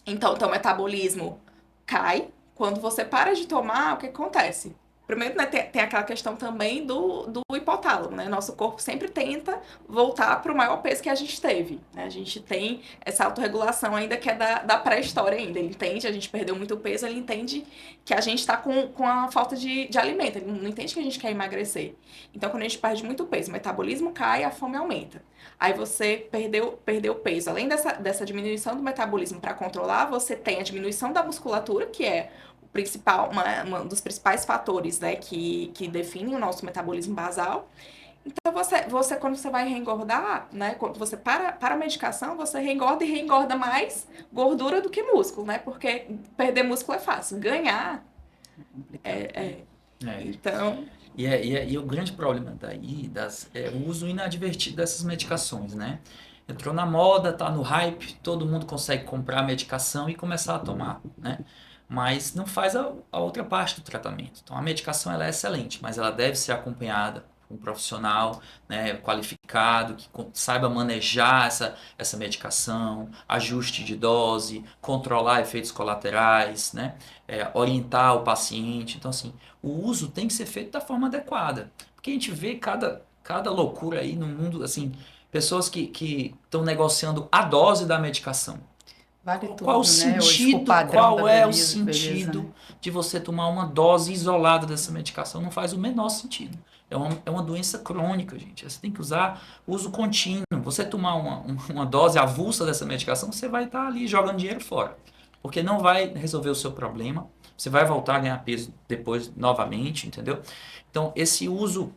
[SPEAKER 4] então teu metabolismo cai. Quando você para de tomar, o que acontece? Primeiro, né, tem aquela questão também do hipotálamo, né? Nosso corpo sempre tenta voltar para o maior peso que a gente teve, né? A gente tem essa autorregulação ainda que é da pré-história ainda. Ele entende, a gente perdeu muito peso, ele entende que a gente está com a falta de alimento. Ele não entende que a gente quer emagrecer. Então, quando a gente perde muito peso, o metabolismo cai, a fome aumenta. Aí você perdeu peso. Além dessa diminuição do metabolismo para controlar, você tem a diminuição da musculatura, que é um dos principais fatores, né, que definem o nosso metabolismo basal. Então, você quando você vai reengordar, né, quando você para a medicação, você reengorda e reengorda mais gordura do que músculo, né? Porque perder músculo é fácil, ganhar então...
[SPEAKER 3] E o grande problema daí é o uso inadvertido dessas medicações, né? Entrou na moda, tá no hype, todo mundo consegue comprar a medicação e começar a tomar, né? Mas não faz a outra parte do tratamento. Então a medicação ela é excelente, mas ela deve ser acompanhada por um profissional, né, qualificado, que saiba manejar essa medicação, ajuste de dose, controlar efeitos colaterais, né, orientar o paciente. Então, assim, o uso tem que ser feito da forma adequada. Porque a gente vê cada loucura aí no mundo, assim, pessoas que estão negociando a dose da medicação.
[SPEAKER 2] Vale tudo,
[SPEAKER 3] Qual o
[SPEAKER 2] né? Hoje, tipo, o
[SPEAKER 3] sentido,
[SPEAKER 2] padrão
[SPEAKER 3] qual
[SPEAKER 2] da
[SPEAKER 3] é o
[SPEAKER 2] beleza,
[SPEAKER 3] sentido
[SPEAKER 2] né?
[SPEAKER 3] de você tomar uma dose isolada dessa medicação? Não faz o menor sentido. É uma doença crônica, gente. Você tem que usar uso contínuo. Você tomar uma dose avulsa dessa medicação, você vai estar ali jogando dinheiro fora. Porque não vai resolver o seu problema. Você vai voltar a ganhar peso depois novamente, entendeu? Então, esse uso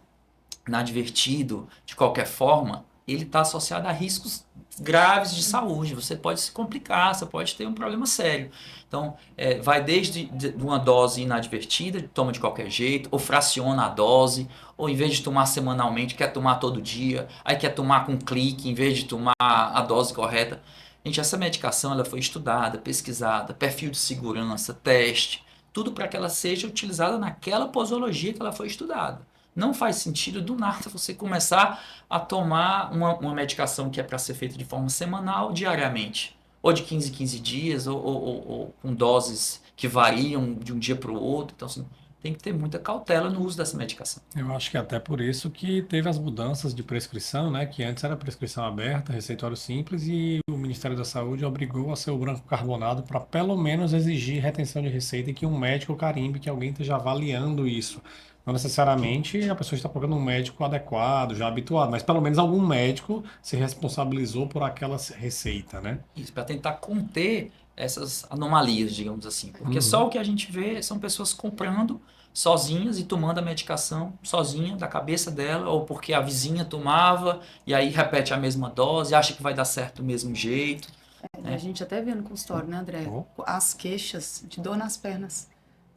[SPEAKER 3] inadvertido, de qualquer forma, ele está associado a riscos graves de saúde. Você pode se complicar, você pode ter um problema sério. Então, vai desde uma dose inadvertida, toma de qualquer jeito, ou fraciona a dose, ou em vez de tomar semanalmente, quer tomar todo dia, aí quer tomar com clique, em vez de tomar a dose correta. Gente, essa medicação ela foi estudada, pesquisada, perfil de segurança, teste, tudo para que ela seja utilizada naquela posologia que ela foi estudada. Não faz sentido do nada você começar a tomar uma medicação que é para ser feita de forma semanal, diariamente. Ou de 15 em 15 dias, ou com doses que variam de um dia para o outro. Então, assim, tem que ter muita cautela no uso dessa medicação.
[SPEAKER 1] Eu acho que até por isso que teve as mudanças de prescrição, né? Que antes era prescrição aberta, receituário simples, e o Ministério da Saúde obrigou a ser o branco carbonado para pelo menos exigir retenção de receita e que um médico carimbe que alguém esteja avaliando isso. Não necessariamente a pessoa está procurando um médico adequado, já habituado, mas pelo menos algum médico se responsabilizou por aquela receita, né?
[SPEAKER 3] Isso, para tentar conter essas anomalias, digamos assim. Porque só
[SPEAKER 1] Uhum.
[SPEAKER 3] o que a gente vê são pessoas comprando sozinhas e tomando a medicação sozinha, da cabeça dela, ou porque a vizinha tomava, e aí repete a mesma dose, acha que vai dar certo do mesmo jeito,
[SPEAKER 2] E a
[SPEAKER 3] né?
[SPEAKER 2] gente até vê no consultório, né, André?
[SPEAKER 1] Oh.
[SPEAKER 2] As queixas de dor nas pernas,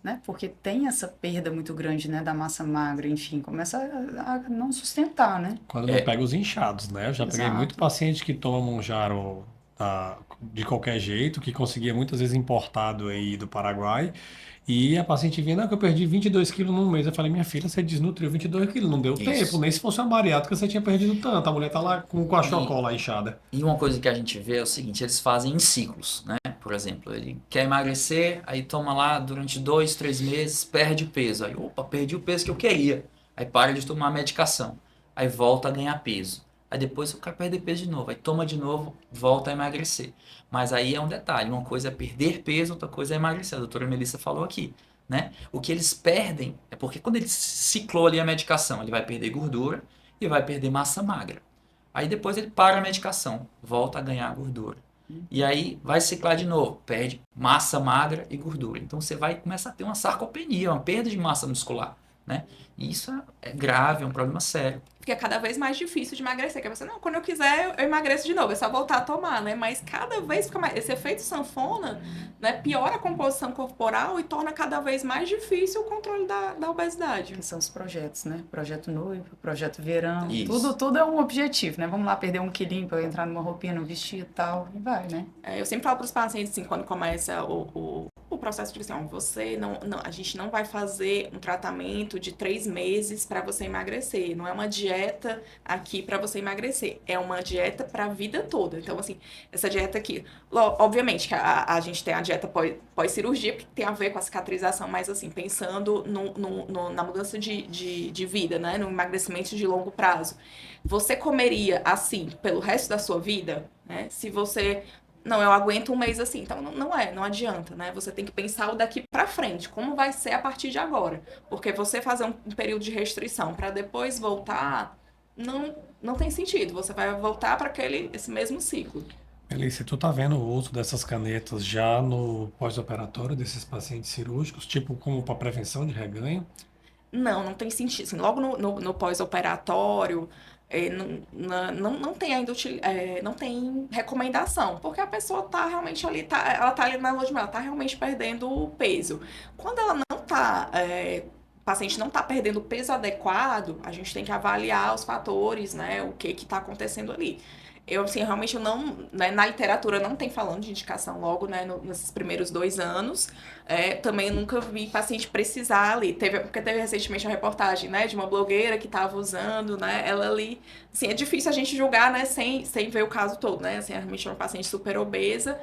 [SPEAKER 2] né? Porque tem essa perda muito grande, né, da massa magra, enfim, começa a não sustentar, né?
[SPEAKER 1] Quando não pega os inchados, né? Eu já peguei muito
[SPEAKER 2] Exato.
[SPEAKER 1] paciente que toma Monjaro de qualquer jeito, que conseguia muitas vezes importado aí do Paraguai, e a paciente vinha, não, que eu perdi 22 quilos num mês. Eu falei, minha filha, você desnutriu 22 quilos, não deu tempo,
[SPEAKER 3] Isso.
[SPEAKER 1] nem se fosse uma bariátrica você tinha perdido tanto. A mulher tá lá com a
[SPEAKER 3] E,
[SPEAKER 1] chocola inchada.
[SPEAKER 3] e uma coisa que a gente vê é o seguinte, eles fazem em ciclos, né? Por exemplo, ele quer emagrecer, aí toma lá durante 2, 3 meses, perde peso. Aí, opa, perdi o peso que eu queria. Aí para de tomar a medicação. Aí volta a ganhar peso. Aí depois o cara perde peso de novo. Aí toma de novo, volta a emagrecer. Mas aí é um detalhe, uma coisa é perder peso, outra coisa é emagrecer. A doutora Melissa falou aqui, né? O que eles perdem é porque quando ele ciclou ali a medicação, ele vai perder gordura e vai perder massa magra. Aí depois ele para a medicação, volta a ganhar gordura. E aí vai ciclar de novo, perde massa magra e gordura. Então você vai começar a ter uma sarcopenia, uma perda de massa muscular, né? E isso é grave, é um problema sério.
[SPEAKER 4] Fica cada vez mais difícil de emagrecer. Que você, não, quando eu quiser, eu emagreço de novo. É só voltar a tomar, né? Mas cada vez fica mais. Esse efeito sanfona, né, piora a composição corporal e torna cada vez mais difícil o controle da obesidade.
[SPEAKER 2] Que são os projetos, né? Projeto noivo, projeto verão,
[SPEAKER 3] Isso.
[SPEAKER 2] tudo é um objetivo, né? Vamos lá perder 1 quilinho para eu entrar numa roupinha, num vestido e tal, e vai, né?
[SPEAKER 4] Eu sempre falo para os pacientes, assim, quando começa o processo de assim, ó, você a gente não vai fazer um tratamento de 3 meses para você emagrecer. Não é uma dieta aqui para você emagrecer. É uma dieta para a vida toda. Então, assim, essa dieta aqui, obviamente que a gente tem a dieta pós-cirurgia, que tem a ver com a cicatrização, mas assim, pensando na mudança de vida, né? No emagrecimento de longo prazo. Você comeria assim pelo resto da sua vida, né? Se você não, eu aguento um mês assim. Então, não adianta, né? Você tem que pensar o daqui pra frente, como vai ser a partir de agora. Porque você fazer um período de restrição para depois voltar, não tem sentido. Você vai voltar para esse mesmo ciclo.
[SPEAKER 1] Melissa, tu tá vendo o uso dessas canetas já no pós-operatório desses pacientes cirúrgicos, tipo como para prevenção de reganho?
[SPEAKER 4] Não tem sentido. Assim, logo no pós-operatório, não tem ainda não tem recomendação, porque a pessoa tá realmente ali, ela tá ali na lua de mel, ela tá realmente perdendo o peso. Quando ela não tá, o paciente não tá perdendo o peso adequado, a gente tem que avaliar os fatores, né, o que tá acontecendo ali. Eu, assim, realmente eu não, né, na literatura não tem falando de indicação logo, né, nesses primeiros 2 anos. Também eu nunca vi paciente precisar ali. Porque teve recentemente uma reportagem, né, de uma blogueira que estava usando, né, ela ali, assim, é difícil a gente julgar, né, sem ver o caso todo, né, assim, realmente é uma paciente super obesa,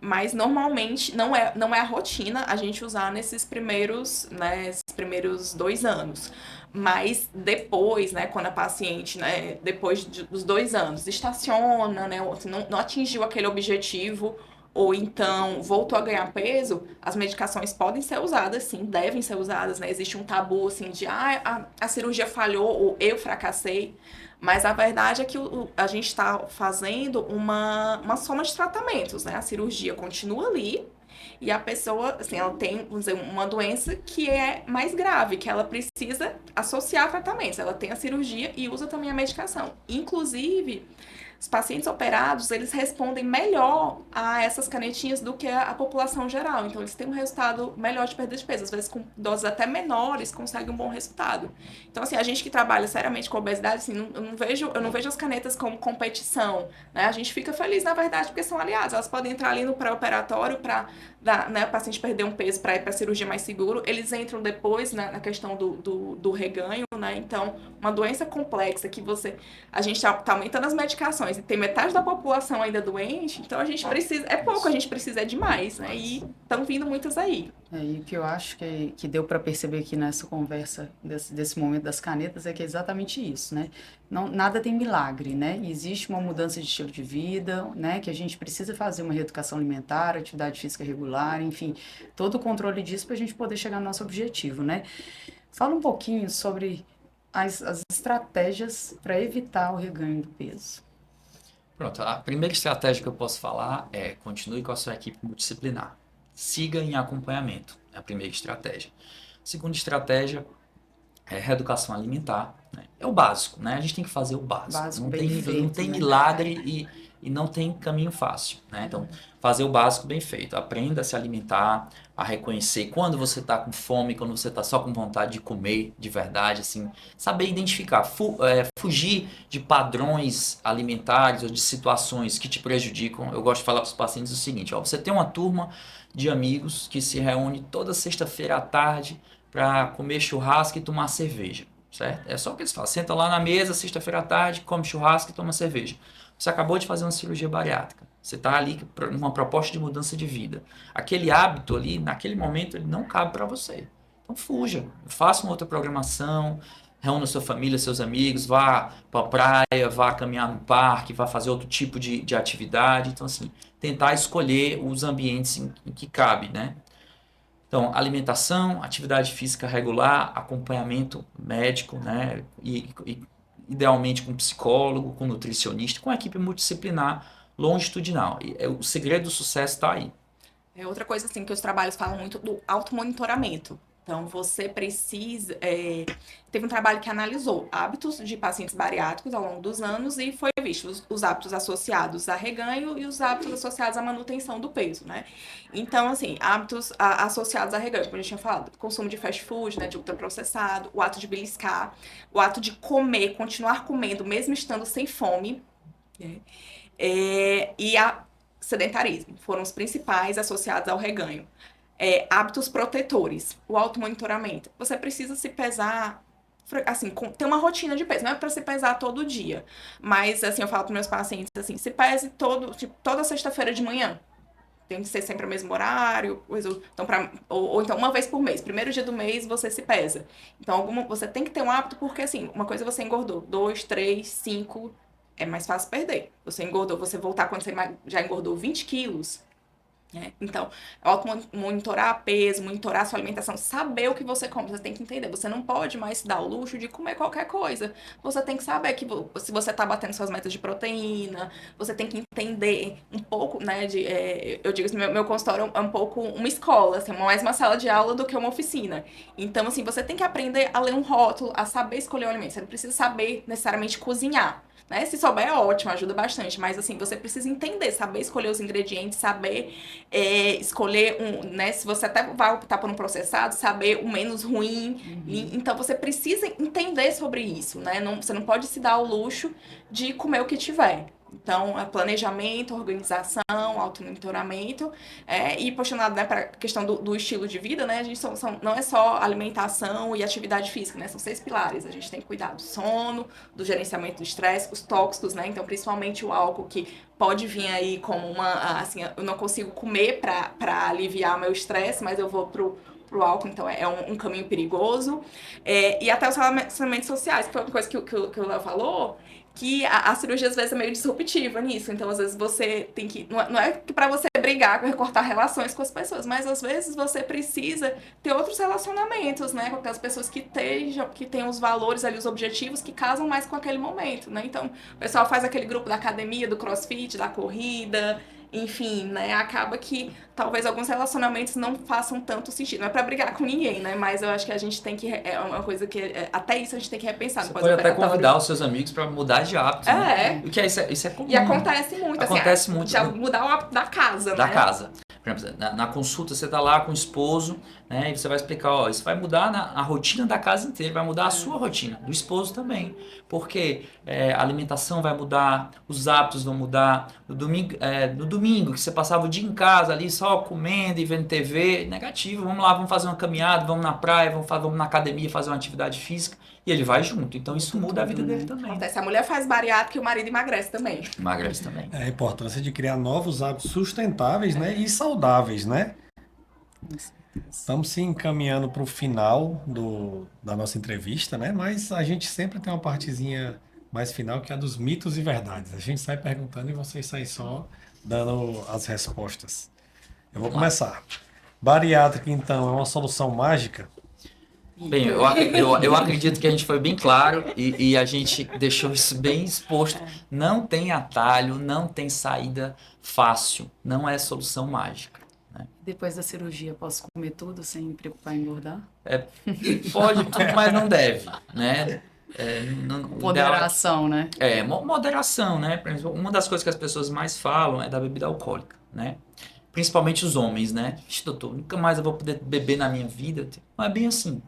[SPEAKER 4] mas normalmente não é a rotina a gente usar nesses primeiros, né, esses primeiros 2 anos. Mas depois, né, quando a paciente, né, depois dos 2 anos, estaciona, né, assim, não atingiu aquele objetivo ou então voltou a ganhar peso, as medicações podem ser usadas, sim, devem ser usadas, né? Existe um tabu, assim, de, a cirurgia falhou, ou eu fracassei. Mas a verdade é que a gente está fazendo uma soma de tratamentos, né? A cirurgia continua ali e a pessoa, assim, ela tem, vamos dizer, uma doença que é mais grave, que ela precisa associar tratamentos. Ela tem a cirurgia e usa também a medicação. Inclusive, os pacientes operados, eles respondem melhor a essas canetinhas do que a população geral. Então, eles têm um resultado melhor de perda de peso. Às vezes, com doses até menores, conseguem um bom resultado. Então, assim, a gente que trabalha seriamente com obesidade, assim, eu não vejo as canetas como competição, né? A gente fica feliz, na verdade, porque são aliadas. Elas podem entrar ali no pré-operatório para, né, o paciente perder um peso para ir para a cirurgia mais seguro. Eles entram depois na questão do reganho, né? Então, uma doença complexa que a gente tá aumentando as medicações e tem metade da população ainda doente, então a gente precisa, é pouco, a gente precisa demais, né? E estão vindo muitas aí.
[SPEAKER 2] E o que eu acho que deu para perceber aqui nessa conversa, desse momento das canetas, é que é exatamente isso, né? Não, nada tem milagre, né? Existe uma mudança de estilo de vida, né? Que a gente precisa fazer uma reeducação alimentar, atividade física regular, enfim, todo o controle disso para a gente poder chegar no nosso objetivo, né? Fala um pouquinho sobre as estratégias para evitar o reganho do peso.
[SPEAKER 3] Pronto, a primeira estratégia que eu posso falar é continue com a sua equipe multidisciplinar. Siga em acompanhamento, é a primeira estratégia. A segunda estratégia é reeducação alimentar, né? É o básico, né? A gente tem que fazer o básico. Não tem
[SPEAKER 2] né?
[SPEAKER 3] milagre e não tem caminho fácil, né? Então, fazer o básico bem feito. Aprenda a se alimentar, a reconhecer quando você está com fome, quando você está só com vontade de comer de verdade, assim. Saber identificar, fugir de padrões alimentares ou de situações que te prejudicam. Eu gosto de falar para os pacientes o seguinte, ó, você tem uma turma de amigos que se reúne toda sexta-feira à tarde para comer churrasco e tomar cerveja, certo? É só o que eles fazem. Senta lá na mesa, sexta-feira à tarde, come churrasco e toma cerveja. Você acabou de fazer uma cirurgia bariátrica. Você está ali com uma proposta de mudança de vida. Aquele hábito ali, naquele momento, ele não cabe para você. Então fuja. Faça uma outra programação, reúna sua família, seus amigos, vá para a praia, vá caminhar no parque, vá fazer outro tipo de atividade. Então, assim, tentar escolher os ambientes em que cabe, né? Então, alimentação, atividade física regular, acompanhamento médico, né? E idealmente com psicólogo, com nutricionista, com equipe multidisciplinar longitudinal. O segredo do sucesso está aí.
[SPEAKER 4] É outra coisa, assim, que os trabalhos falam muito do automonitoramento. Então, você precisa... teve um trabalho que analisou hábitos de pacientes bariátricos ao longo dos anos e foi visto os hábitos associados a reganho e os hábitos associados à manutenção do peso, né? Então, assim, hábitos associados a reganho, como a gente tinha falado, consumo de fast food, né, de ultraprocessado, o ato de beliscar, o ato de comer, continuar comendo, mesmo estando sem fome, né? E a sedentarismo foram os principais associados ao reganho. Hábitos protetores, o automonitoramento. Você precisa se pesar, assim, ter uma rotina de peso, não é para se pesar todo dia, mas, assim, eu falo para meus pacientes, assim, se pese toda sexta-feira de manhã. Tem que ser sempre o mesmo horário, então ou então uma vez por mês. Primeiro dia do mês você se pesa. Então você tem que ter um hábito, porque assim, uma coisa você engordou 2, 3, 5, é mais fácil perder. Você engordou, você voltar quando você já engordou 20 quilos. Então, monitorar peso, monitorar a sua alimentação, saber o que você come, você tem que entender. Você não pode mais se dar o luxo de comer qualquer coisa. Você tem que saber que se você está batendo suas metas de proteína, você tem que entender um pouco, né? Eu digo assim, meu consultório é um pouco uma escola, assim, mais uma sala de aula do que uma oficina. Então, assim, você tem que aprender a ler um rótulo, a saber escolher o alimento. Você não precisa saber necessariamente cozinhar. Né? Se souber é ótimo, ajuda bastante, mas assim, você precisa entender, saber escolher os ingredientes, saber escolher né? Se você até vai optar por um processado, saber o menos ruim. Então você precisa entender sobre isso, né? Você não pode se dar o luxo de comer o que tiver. Então, planejamento, organização, automonitoramento, e puxando, né, para a questão do estilo de vida, né, a gente não é só alimentação e atividade física, né, são 6 pilares, a gente tem que cuidar do sono, do gerenciamento do estresse, os tóxicos, né, então principalmente o álcool, que pode vir aí como assim, eu não consigo comer para aliviar meu estresse, mas eu vou pro álcool, então é um caminho perigoso. E até os relacionamentos sociais, que foi uma coisa que o Léo falou, que a cirurgia às vezes é meio disruptiva nisso. Então, às vezes você tem que... Não é que pra você brigar, recortar relações com as pessoas, mas às vezes você precisa ter outros relacionamentos, né? Com aquelas pessoas que tenham os valores ali, os objetivos que casam mais com aquele momento, né? Então, o pessoal faz aquele grupo da academia, do crossfit, da corrida... Enfim, né? Acaba que talvez alguns relacionamentos não façam tanto sentido. Não é pra brigar com ninguém, né? Mas eu acho que a gente tem que... É uma coisa que... Até isso a gente tem que repensar.
[SPEAKER 3] Você pode até convidar os seus amigos para mudar de hábito, né? Porque isso é comum.
[SPEAKER 4] E acontece muito.
[SPEAKER 3] Acontece
[SPEAKER 4] assim,
[SPEAKER 3] muito.
[SPEAKER 4] Já mudar o hábito da casa,
[SPEAKER 3] Da
[SPEAKER 4] né?
[SPEAKER 3] casa. Por exemplo, na consulta você tá lá com o esposo, né? E você vai explicar, ó, isso vai mudar a rotina da casa inteira, vai mudar a sua rotina, do esposo também. Porque a alimentação vai mudar, os hábitos vão mudar. No domingo, que você passava o dia em casa ali só comendo e vendo TV, negativo. Vamos lá, vamos fazer uma caminhada, vamos na praia, vamos na academia fazer uma atividade física. E ele vai junto. Então isso muda a vida dele também.
[SPEAKER 4] Acontece. A mulher faz bariátrica e o marido emagrece também.
[SPEAKER 3] Emagrece também.
[SPEAKER 1] É a importância de criar novos hábitos sustentáveis, né? E saudáveis, né? Estamos se encaminhando para o final da nossa entrevista, né? Mas a gente sempre tem uma partezinha mais final que é a dos mitos e verdades. A gente sai perguntando e vocês saem só dando as respostas. Eu vou começar. Bariátrica, então, é uma solução mágica?
[SPEAKER 3] Bem, eu acredito que a gente foi bem claro e a gente deixou isso bem exposto. Não tem atalho, não tem saída fácil, não é solução mágica. Né?
[SPEAKER 2] Depois da cirurgia, posso comer tudo sem me preocupar em engordar?
[SPEAKER 3] Pode tudo, mas não deve, né?
[SPEAKER 2] Moderação, né?
[SPEAKER 3] Moderação, né? Por exemplo, uma das coisas que as pessoas mais falam é da bebida alcoólica, né? Principalmente os homens, né? Doutor, nunca mais eu vou poder beber na minha vida. Não é bem assim.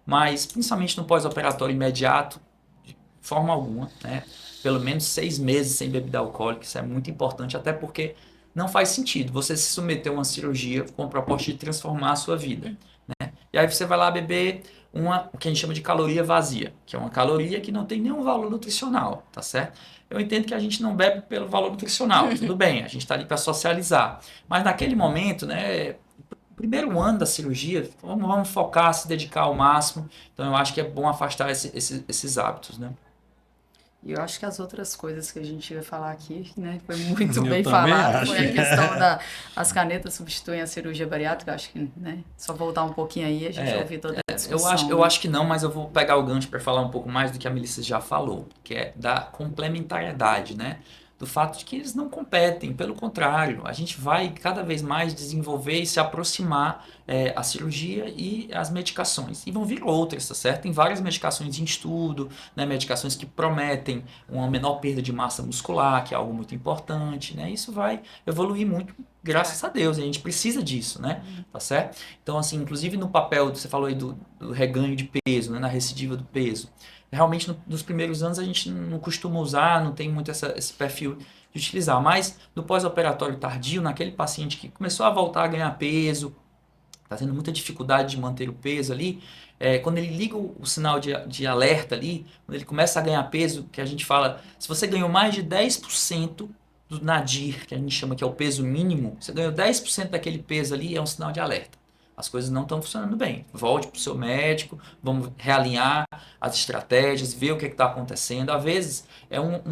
[SPEAKER 3] Mas, principalmente no pós-operatório imediato, de forma alguma, né? Pelo menos 6 meses sem bebida alcoólica, isso é muito importante, até porque não faz sentido você se submeter a uma cirurgia com a proposta de transformar a sua vida, né? E aí você vai lá beber o que a gente chama de caloria vazia, que é uma caloria que não tem nenhum valor nutricional, tá certo? Eu entendo que a gente não bebe pelo valor nutricional, tudo bem, a gente está ali para socializar. Mas naquele momento, né, primeiro ano da cirurgia, vamos focar, se dedicar ao máximo. Então eu acho que é bom afastar esses hábitos, né?
[SPEAKER 2] E eu acho que as outras coisas que a gente ia falar aqui, né, foi muito
[SPEAKER 1] Eu
[SPEAKER 2] bem
[SPEAKER 1] também
[SPEAKER 2] falado.
[SPEAKER 1] acho.
[SPEAKER 2] Foi a questão as canetas substituem a cirurgia bariátrica. Acho que, né, só voltar um pouquinho aí a gente ouvir toda a discussão.
[SPEAKER 3] Eu acho que não, mas eu vou pegar o gancho para falar um pouco mais do que a Melissa já falou, que é da complementariedade, né? Do fato de que eles não competem, pelo contrário, a gente vai cada vez mais desenvolver e se aproximar a cirurgia e as medicações. E vão vir outras, tá certo? Tem várias medicações em estudo, né? Medicações que prometem uma menor perda de massa muscular, que é algo muito importante, né? Isso vai evoluir muito, graças a Deus, e a gente precisa disso, né? Tá certo? Então, assim, inclusive no papel, você falou aí do reganho de peso, né? Na recidiva do peso. Realmente, nos primeiros anos, a gente não costuma usar, não tem muito esse perfil de utilizar. Mas, no pós-operatório tardio, naquele paciente que começou a voltar a ganhar peso, está tendo muita dificuldade de manter o peso ali, quando ele liga o sinal de alerta ali, quando ele começa a ganhar peso, que a gente fala, se você ganhou mais de 10% do nadir, que a gente chama que é o peso mínimo, você ganhou 10% daquele peso ali, é um sinal de alerta. As coisas não estão funcionando bem. Volte para o seu médico, vamos realinhar as estratégias, ver o que está acontecendo. Às vezes é um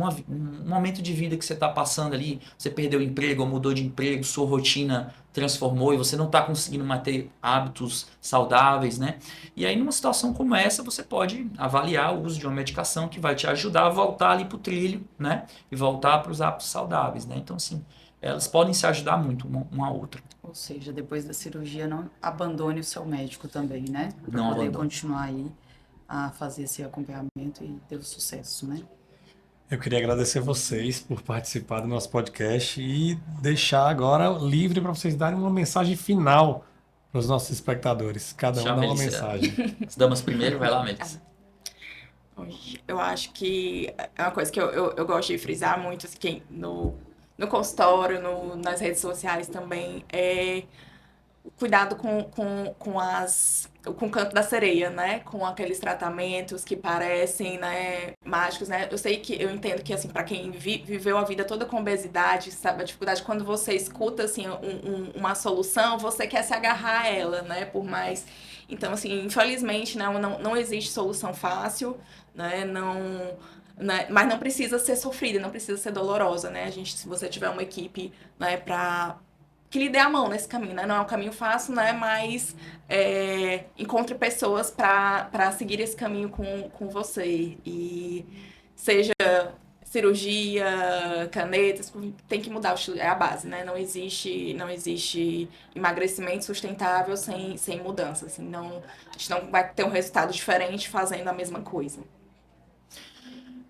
[SPEAKER 3] momento de vida que você está passando ali, você perdeu o emprego ou mudou de emprego, sua rotina transformou e você não está conseguindo manter hábitos saudáveis, né? E aí numa situação como essa, você pode avaliar o uso de uma medicação que vai te ajudar a voltar ali para o trilho, né? E voltar para os hábitos saudáveis, né? Então, assim, elas podem se ajudar muito uma a outra.
[SPEAKER 2] Ou seja, depois da cirurgia, não abandone o seu médico também, né? Para
[SPEAKER 3] Não
[SPEAKER 2] poder
[SPEAKER 3] abandone.
[SPEAKER 2] continuar aí a fazer esse acompanhamento e ter o sucesso, né?
[SPEAKER 1] Eu queria agradecer vocês por participar do nosso podcast e deixar agora livre para vocês darem uma mensagem final para os nossos espectadores. Cada um
[SPEAKER 3] Deixa
[SPEAKER 1] dá
[SPEAKER 3] a
[SPEAKER 1] uma
[SPEAKER 3] Melissa.
[SPEAKER 1] mensagem.
[SPEAKER 3] As damas primeiro, vai lá, Melissa.
[SPEAKER 4] Eu acho que é uma coisa que eu gosto de frisar muito assim, no consultório, nas redes sociais também, cuidado com o canto da sereia, né? Com aqueles tratamentos que parecem, né, mágicos, né? Eu entendo que, assim, para quem viveu a vida toda com obesidade, sabe a dificuldade, quando você escuta, assim, uma solução, você quer se agarrar a ela, né? Por mais... Então, assim, infelizmente, né, não existe solução fácil, né? Não... Né? Mas não precisa ser sofrida, não precisa ser dolorosa, né? Se você tiver uma equipe, né, que lhe dê a mão nesse caminho, né? Não é um caminho fácil, né? Mas encontre pessoas para seguir esse caminho com você. E seja cirurgia, canetas, tem que mudar o estilo, é a base, né? Não existe emagrecimento sustentável sem mudança, assim. Não, a gente não vai ter um resultado diferente fazendo a mesma coisa.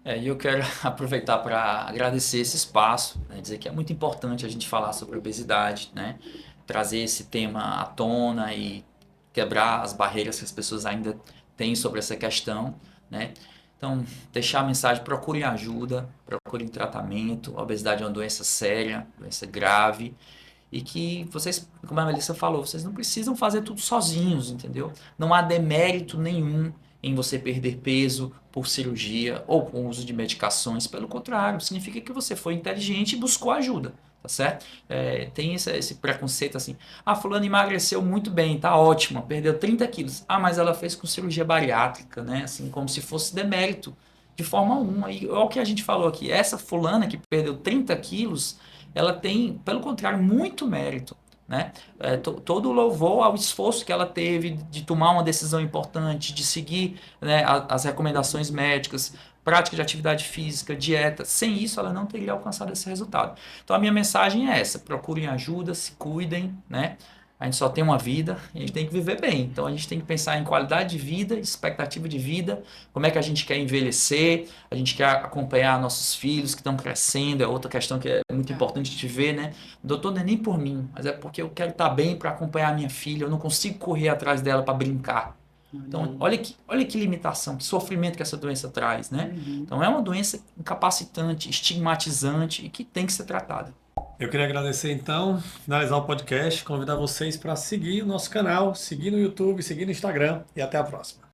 [SPEAKER 3] E eu quero aproveitar para agradecer esse espaço, né, dizer que é muito importante a gente falar sobre obesidade, né, trazer esse tema à tona e quebrar as barreiras que as pessoas ainda têm sobre essa questão, né. Então, deixar a mensagem: procurem ajuda, procurem tratamento. A obesidade é uma doença séria, doença grave, e que vocês, como a Melissa falou, vocês não precisam fazer tudo sozinhos, entendeu? Não há demérito nenhum em você perder peso por cirurgia ou com uso de medicações. Pelo contrário, significa que você foi inteligente e buscou ajuda, tá certo? Tem esse preconceito assim: ah, fulano emagreceu muito bem, tá ótimo, perdeu 30 quilos. Ah, mas ela fez com cirurgia bariátrica, né? Assim, como se fosse demérito. De forma alguma. E olha o que a gente falou aqui: essa fulana que perdeu 30 quilos, ela tem, pelo contrário, muito mérito, né? Todo o louvor ao esforço que ela teve de tomar uma decisão importante, de seguir, né, as recomendações médicas, prática de atividade física, dieta. Sem isso, ela não teria alcançado esse resultado. Então, a minha mensagem é essa: procurem ajuda, se cuidem, né? A gente só tem uma vida, a gente tem que viver bem. Então a gente tem que pensar em qualidade de vida, expectativa de vida, como é que a gente quer envelhecer, a gente quer acompanhar nossos filhos que estão crescendo. É outra questão que é muito importante de ver, né? Doutor, não é nem por mim, mas é porque eu quero estar bem para acompanhar a minha filha, eu não consigo correr atrás dela para brincar. Então, olha que limitação, que sofrimento que essa doença traz, né? Então é uma doença incapacitante, estigmatizante e que tem que ser tratada.
[SPEAKER 1] Eu queria agradecer então, finalizar o podcast, convidar vocês para seguir o nosso canal, seguir no YouTube, seguir no Instagram e até a próxima.